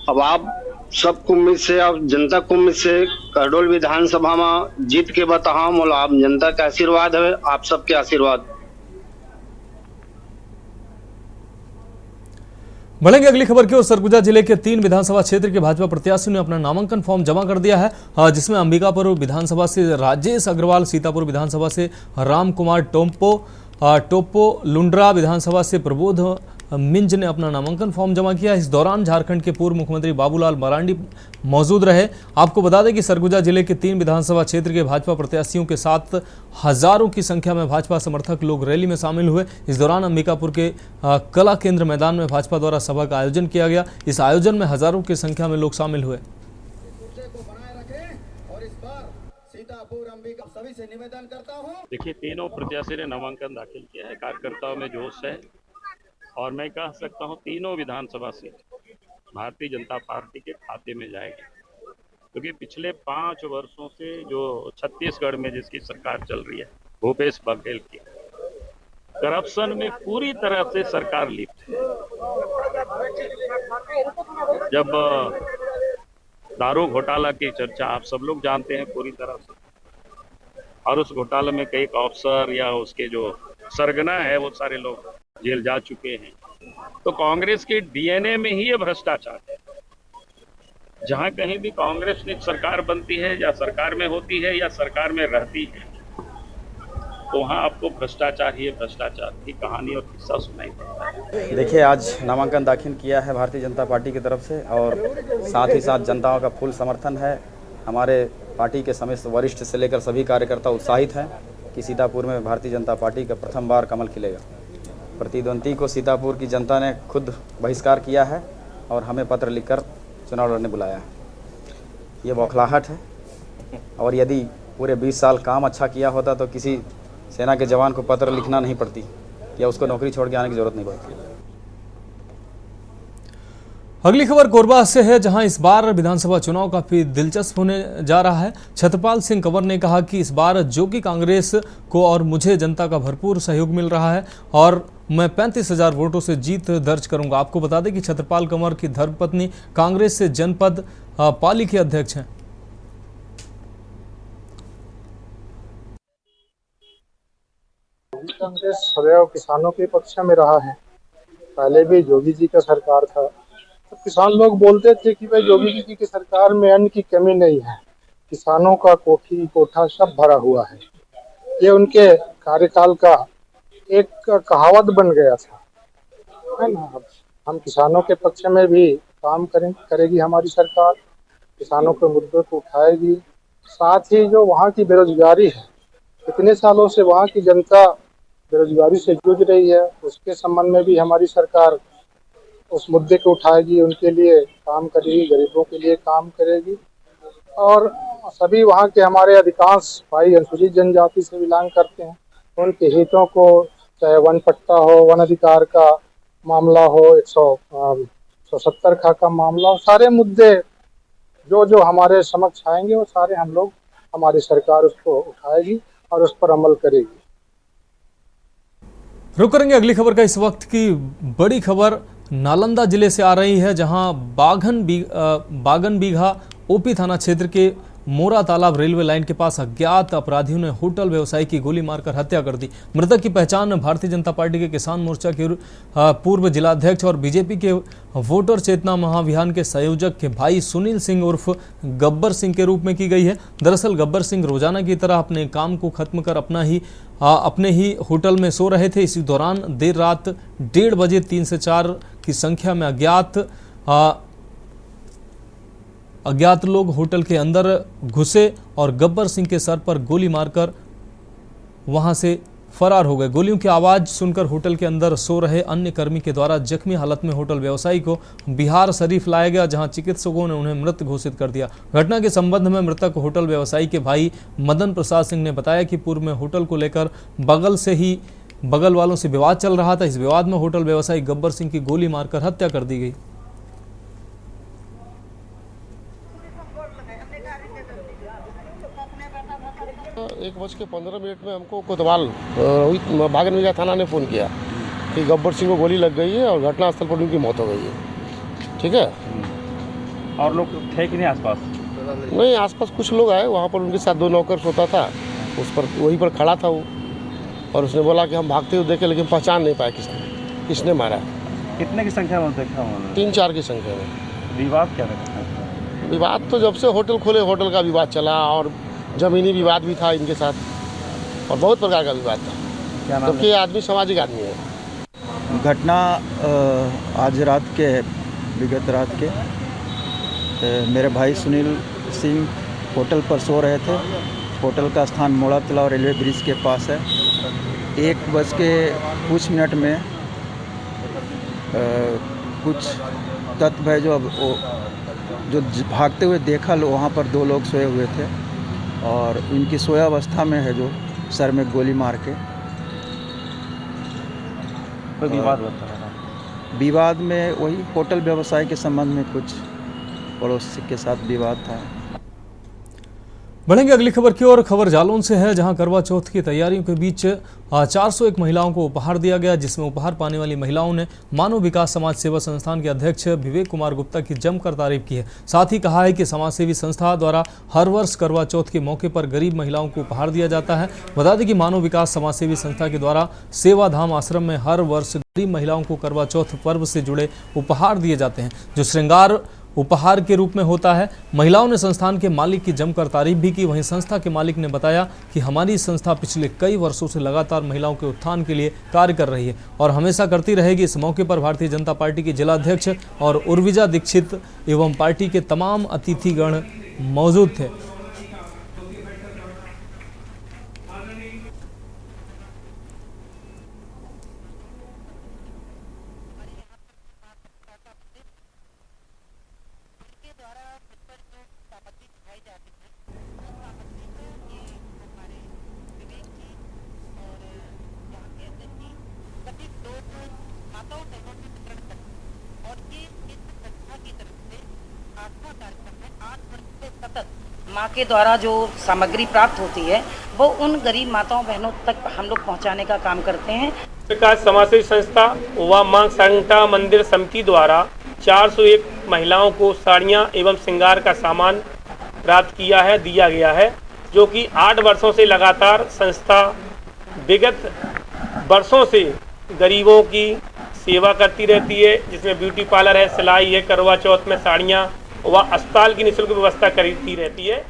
अब आप सबको उम्मीद से, आप जनता को उम्मीद से शहडोल विधानसभा में जीत के बताओ, मोला आप जनता का आशीर्वाद है, आप सबके आशीर्वाद। बढ़ेंगे अगली खबर की ओर। सरगुजा जिले के 3 विधानसभा क्षेत्र के भाजपा प्रत्याशियों ने अपना नामांकन फॉर्म जमा कर दिया है, जिसमें अंबिकापुर विधानसभा से राजेश अग्रवाल, सीतापुर विधानसभा से राम कुमार टोप्पो, लुंड्रा विधानसभा से प्रबोध मिंज ने अपना नामांकन फॉर्म जमा किया। इस दौरान झारखंड के पूर्व मुख्यमंत्री बाबूलाल मरांडी मौजूद रहे। आपको बता दें कि सरगुजा जिले के 3 विधानसभा क्षेत्र के भाजपा प्रत्याशियों के साथ हजारों की संख्या में भाजपा समर्थक लोग रैली में शामिल हुए। इस दौरान अंबिकापुर के कला केंद्र मैदान में भाजपा द्वारा सभा का आयोजन किया गया। इस आयोजन में हजारों की संख्या में लोग शामिल हुए। सभी से निवेदन करता हूँ। देखिए, तीनों प्रत्याशी ने नामांकन दाखिल किया है, कार्यकर्ताओं में जोश है और मैं कह सकता हूँ तीनों विधानसभा सीट भारतीय जनता पार्टी के खाते में जाएगी, क्योंकि पिछले 5 वर्षों से जो छत्तीसगढ़ में जिसकी सरकार चल रही है भूपेश बघेल की, करप्शन में पूरी तरह से सरकार लिप्त है। जब दारू घोटाला की चर्चा आप सब लोग जानते हैं पूरी तरह से, और उस घोटाले में कई अफसर या उसके जो सरगना है वो सारे लोग जेल जा चुके हैं। तो कांग्रेस के डीएनए में ही ये भ्रष्टाचार है। जहां कहीं भी कांग्रेस की सरकार बनती है या सरकार में होती है या सरकार में रहती है, तो वहाँ आपको भ्रष्टाचार ही भ्रष्टाचार की कहानी और किस्सा सुनाई देता है। देखिए, आज नामांकन दाखिल किया है भारतीय जनता पार्टी की तरफ से और साथ ही साथ जनताओं का फुल समर्थन है। हमारे पार्टी के समस्त वरिष्ठ से लेकर सभी कार्यकर्ता उत्साहित हैं कि सीतापुर में भारतीय जनता पार्टी का प्रथम बार कमल खिलेगा। प्रतिद्वंदी को सीतापुर की जनता ने खुद बहिष्कार किया है और हमें पत्र लिखकर चुनाव लड़ने बुलाया है। ये बौखलाहट है, और यदि पूरे 20 साल काम अच्छा किया होता तो किसी सेना के जवान को पत्र लिखना नहीं पड़ती या उसको नौकरी छोड़ के आने की जरूरत नहीं पड़ती। अगली खबर कोरबा से है, जहां इस बार विधानसभा चुनाव काफी दिलचस्प होने जा रहा है। छत्रपाल सिंह कंवर ने कहा कि इस बार जो कि कांग्रेस को और मुझे जनता का भरपूर सहयोग मिल रहा है और मैं 35,000 वोटों से जीत दर्ज करूंगा। आपको बता दें कि छत्रपाल कंवर की धर्मपत्नी कांग्रेस से जनपद पाली के अध्यक्ष हैं। कांग्रेस सदैव किसानों के पक्ष में रहा है। पहले भी योगी जी का सरकार था तो किसान लोग बोलते थे कि भाई योगी जी की सरकार में अन्न की कमी नहीं है, किसानों का कोठी कोठा सब भरा हुआ है। ये उनके कार्यकाल का एक कहावत बन गया था, है ना। अब हम किसानों के पक्ष में भी काम करेगी हमारी सरकार, किसानों के मुद्दों को उठाएगी। साथ ही जो वहाँ की बेरोजगारी है, इतने सालों से वहाँ की जनता बेरोजगारी से जूझ रही है, उसके संबंध में भी हमारी सरकार उस मुद्दे को उठाएगी, उनके लिए काम करेगी, गरीबों के लिए काम करेगी। और सभी वहाँ के हमारे अधिकांश भाई अनुसूचित जनजाति से बिलोंग करते हैं, उनके हितों को, चाहे वन पट्टा हो, वन अधिकार का मामला हो, 170 का मामला हो, सारे मुद्दे जो हमारे समक्ष आएंगे वो सारे हम लोग, हमारी सरकार उसको उठाएगी और उस पर अमल करेगी। रुक करेंगे अगली खबर का। इस वक्त की बड़ी खबर नालंदा जिले से आ रही है, जहां बागन बीघा ओपी थाना क्षेत्र के मोरा तालाब रेलवे लाइन के पास अज्ञात अपराधियों ने होटल व्यवसायी की गोली मारकर हत्या कर दी। मृतक की पहचान भारतीय जनता पार्टी के किसान मोर्चा के पूर्व जिलाध्यक्ष और बीजेपी के वोटर चेतना महाअभियान के संयोजक के भाई सुनील सिंह उर्फ गब्बर सिंह के रूप में की गई है। दरअसल गब्बर सिंह रोजाना की तरह अपने काम को खत्म कर अपने ही होटल में सो रहे थे। इसी दौरान देर रात 1:30 बजे 3 से 4 की संख्या में अज्ञात लोग होटल के अंदर घुसे और गब्बर सिंह के सर पर गोली मारकर वहां से फरार हो गए। गोलियों की आवाज सुनकर होटल के अंदर सो रहे अन्य कर्मी के द्वारा जख्मी हालत में होटल व्यवसायी को बिहार शरीफ लाया गया, जहां चिकित्सकों ने उन्हें मृत घोषित कर दिया। घटना के संबंध में मृतक होटल व्यवसायी के भाई मदन प्रसाद सिंह ने बताया कि पूर्व में होटल को लेकर बगल वालों से विवाद चल रहा था। इस विवाद में होटल व्यवसायी गब्बर सिंह की गोली मारकर हत्या कर दी गई। 1:15 में हमको कोतवाल बागन बीघा थाना ने फ़ोन किया कि गब्बर सिंह को गोली लग गई है और घटनास्थल पर उनकी मौत हो गई है। ठीक है, और लोग थे कि नहीं आसपास? नहीं, आसपास कुछ लोग आए, वहाँ पर उनके साथ 2 नौकर सोता था, उस पर वहीं पर खड़ा था वो, और उसने बोला कि हम भागते हुए देखे लेकिन पहचान नहीं पाए किसने मारा। कितने की संख्या में देखा उन्होंने? 3-4 की संख्या में। विवाद क्या था? विवाद तो जब से होटल खोले होटल का विवाद चला, और जमीनी विवाद भी था इनके साथ, और बहुत प्रकार का विवाद था, जबकि ये आदमी सामाजिक आदमी है। घटना आज रात के विगत रात के मेरे भाई सुनील सिंह होटल पर सो रहे थे। होटल का स्थान मोड़ा तालाब रेलवे ब्रिज के पास है। 1:00 कुछ मिनट में कुछ तत्व है जो भागते हुए देखा, वहाँ पर 2 लोग सोए हुए थे। और इनकी सोयावस्था में है जो सर में गोली मार के। कोई विवाद होता है? विवाद में वही होटल व्यवसाय के संबंध में कुछ पड़ोसी के साथ विवाद था। बढ़ेंगे अगली खबर की ओर। खबर जालौन से है, जहां करवा चौथ की तैयारियों के बीच 401 महिलाओं को उपहार दिया गया, जिसमें उपहार पाने वाली महिलाओं ने मानव विकास समाज सेवा संस्थान के अध्यक्ष विवेक कुमार गुप्ता की जमकर तारीफ की है। साथ ही कहा है कि समाजसेवी संस्था द्वारा हर वर्ष करवा चौथ के मौके पर गरीब महिलाओं को उपहार दिया जाता है। बता दें कि मानव विकास समाजसेवी संस्था के द्वारा सेवाधाम आश्रम में हर वर्ष गरीब महिलाओं को करवा चौथ पर्व से जुड़े उपहार दिए जाते हैं, जो श्रृंगार उपहार के रूप में होता है। महिलाओं ने संस्थान के मालिक की जमकर तारीफ भी की। वहीं संस्था के मालिक ने बताया कि हमारी संस्था पिछले कई वर्षों से लगातार महिलाओं के उत्थान के लिए कार्य कर रही है और हमेशा करती रहेगी। इस मौके पर भारतीय जनता पार्टी के जिला अध्यक्ष और उर्विजा दीक्षित एवं पार्टी के तमाम अतिथिगण मौजूद थे। माँ के द्वारा जो सामग्री प्राप्त होती है वो उन गरीब माताओं बहनों तक हम लोग पहुँचाने का काम करते हैं। प्रकाश समाजसेवी संस्था व मां शांता मंदिर समिति द्वारा 401 महिलाओं को साड़ियाँ एवं श्रृंगार का सामान प्राप्त दिया गया है, जो कि 8 वर्षों से लगातार संस्था विगत वर्षों से गरीबों की सेवा करती रहती है, जिसमें ब्यूटी पार्लर है, सिलाई है, करवा चौथ में साड़ियाँ व अस्पताल की निःशुल्क व्यवस्था करती रहती है।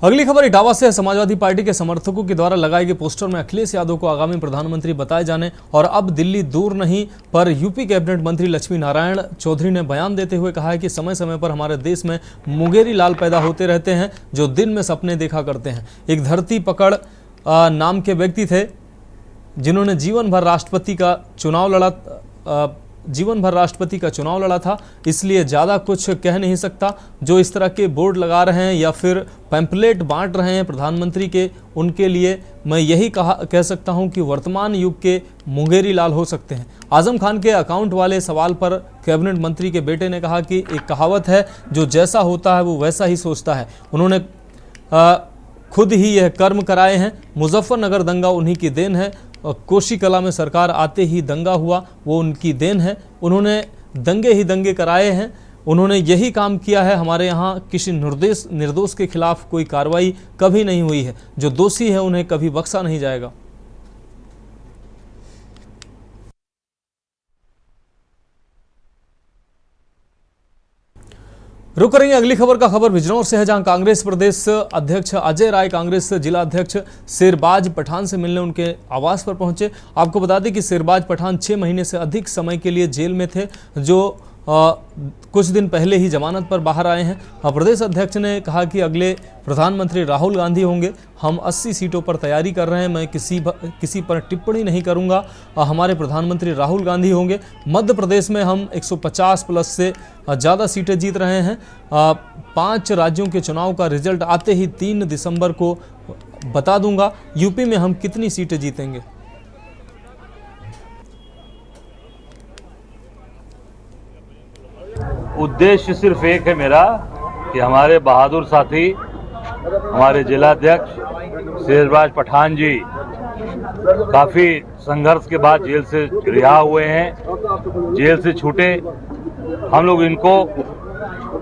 अगली खबर इटावा से है। समाजवादी पार्टी के समर्थकों के द्वारा लगाए गए पोस्टर में अखिलेश यादव को आगामी प्रधानमंत्री बताए जाने और अब दिल्ली दूर नहीं पर यूपी कैबिनेट मंत्री लक्ष्मी नारायण चौधरी ने बयान देते हुए कहा है कि समय समय पर हमारे देश में मुंगेरी लाल पैदा होते रहते हैं जो दिन में सपने देखा करते हैं। एक धरती पकड़ नाम के व्यक्ति थे जिन्होंने जीवन भर राष्ट्रपति का चुनाव लड़ा था, इसलिए ज़्यादा कुछ कह नहीं सकता। जो इस तरह के बोर्ड लगा रहे हैं या फिर पैम्पलेट बांट रहे हैं प्रधानमंत्री के, उनके लिए मैं यही कह सकता हूं कि वर्तमान युग के मुंगेरी लाल हो सकते हैं। आजम खान के अकाउंट वाले सवाल पर कैबिनेट मंत्री के बेटे ने कहा कि एक कहावत है, जो जैसा होता है वो वैसा ही सोचता है। उन्होंने खुद ही यह कर्म कराए हैं। मुजफ्फरनगर दंगा उन्हीं की देन है। कोशी कला में सरकार आते ही दंगा हुआ, वो उनकी देन है। उन्होंने दंगे ही दंगे कराए हैं, उन्होंने यही काम किया है। हमारे यहाँ किसी निर्दोष के खिलाफ कोई कार्रवाई कभी नहीं हुई है। जो दोषी है उन्हें कभी बख्शा नहीं जाएगा। रुक करेंगे अगली खबर का। खबर बिजनौर से है, जहां कांग्रेस प्रदेश अध्यक्ष अजय राय कांग्रेस जिला अध्यक्ष शेरबाज पठान से मिलने उनके आवास पर पहुंचे। आपको बता दें कि शेरबाज पठान 6 महीने से अधिक समय के लिए जेल में थे, जो कुछ दिन पहले ही जमानत पर बाहर आए हैं। प्रदेश अध्यक्ष ने कहा कि अगले प्रधानमंत्री राहुल गांधी होंगे। हम 80 सीटों पर तैयारी कर रहे हैं, मैं किसी पर टिप्पणी नहीं करूंगा। हमारे प्रधानमंत्री राहुल गांधी होंगे। मध्य प्रदेश में हम 150 प्लस से ज़्यादा सीटें जीत रहे हैं। 5 राज्यों के चुनाव का रिजल्ट आते ही 3 दिसंबर को बता दूंगा। यूपी में हम कितनी सीटें जीतेंगे। उद्देश्य सिर्फ एक है मेरा कि हमारे बहादुर साथी, हमारे जिलाध्यक्ष शेरबाज पठान जी काफ़ी संघर्ष के बाद जेल से रिहा हुए हैं, जेल से छूटे। हम लोग इनको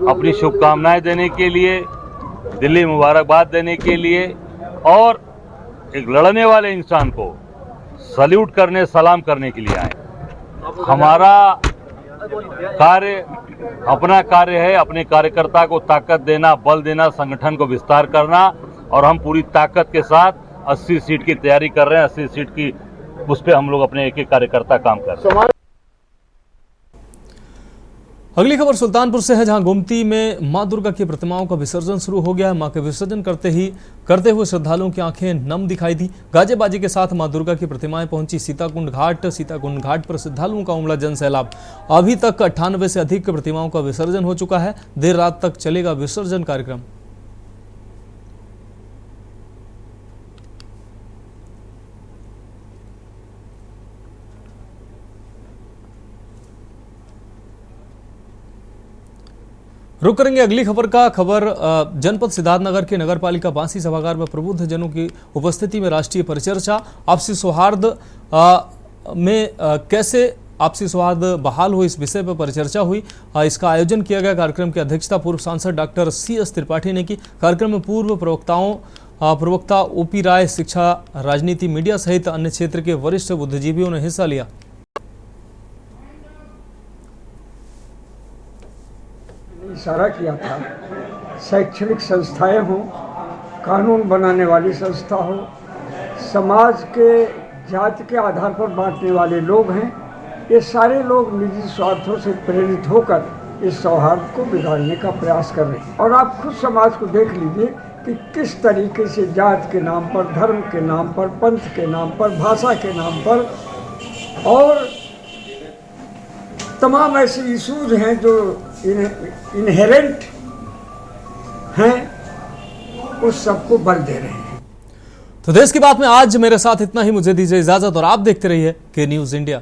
अपनी शुभकामनाएं देने के लिए, दिल्ली मुबारकबाद देने के लिए और एक लड़ने वाले इंसान को सल्यूट करने, सलाम करने के लिए आए। हमारा कार्य अपना कार्य है, अपने कार्यकर्ता को ताकत देना, बल देना, संगठन को विस्तार करना, और हम पूरी ताकत के साथ 80 सीट की तैयारी कर रहे हैं। 80 सीट की उस पर हम लोग अपने एक एक कार्यकर्ता काम कर रहे हैं। अगली खबर सुल्तानपुर से है, जहां गोमती में मां दुर्गा की प्रतिमाओं का विसर्जन शुरू हो गया है। मां के विसर्जन करते हुए श्रद्धालुओं की आंखें नम दिखाई दी। गाजे बाजे के साथ मां दुर्गा की प्रतिमाएं पहुंची सीताकुंड घाट पर श्रद्धालुओं का उमड़ा जन सैलाब। अभी तक 98 से अधिक प्रतिमाओं का विसर्जन हो चुका है। देर रात तक चलेगा विसर्जन कार्यक्रम। रुक करेंगे अगली खबर का। जनपद सिद्धार्थनगर के नगर पालिका बांसी सभागार में प्रबुद्ध जनों की उपस्थिति में राष्ट्रीय परिचर्चा। आपसी सौहार्द में कैसे आपसी सौहार्द बहाल हो, इस विषय पर परिचर्चा हुई। इसका आयोजन किया गया। कार्यक्रम की अध्यक्षता पूर्व सांसद डॉक्टर CS त्रिपाठी ने की। कार्यक्रम में पूर्व प्रवक्ता OP राय, शिक्षा, राजनीति, मीडिया सहित अन्य क्षेत्र के वरिष्ठ बुद्धिजीवियों ने हिस्सा लिया। इशारा किया था, शैक्षणिक संस्थाएं हों, कानून बनाने वाली संस्था हो, समाज के जाति के आधार पर बांटने वाले लोग हैं, ये सारे लोग निजी स्वार्थों से प्रेरित होकर इस सौहार्द को बिगाड़ने का प्रयास कर रहे हैं। और आप खुद समाज को देख लीजिए कि किस तरीके से जात के नाम पर, धर्म के नाम पर, पंथ के नाम पर, भाषा के नाम पर और तमाम ऐसे इशूज हैं जो इनहेरेंट हैं, उस सबको बल दे रहे हैं। तो देश की बात में आज मेरे साथ इतना ही। मुझे दीजिए इजाजत और आप देखते रहिए के न्यूज़ इंडिया।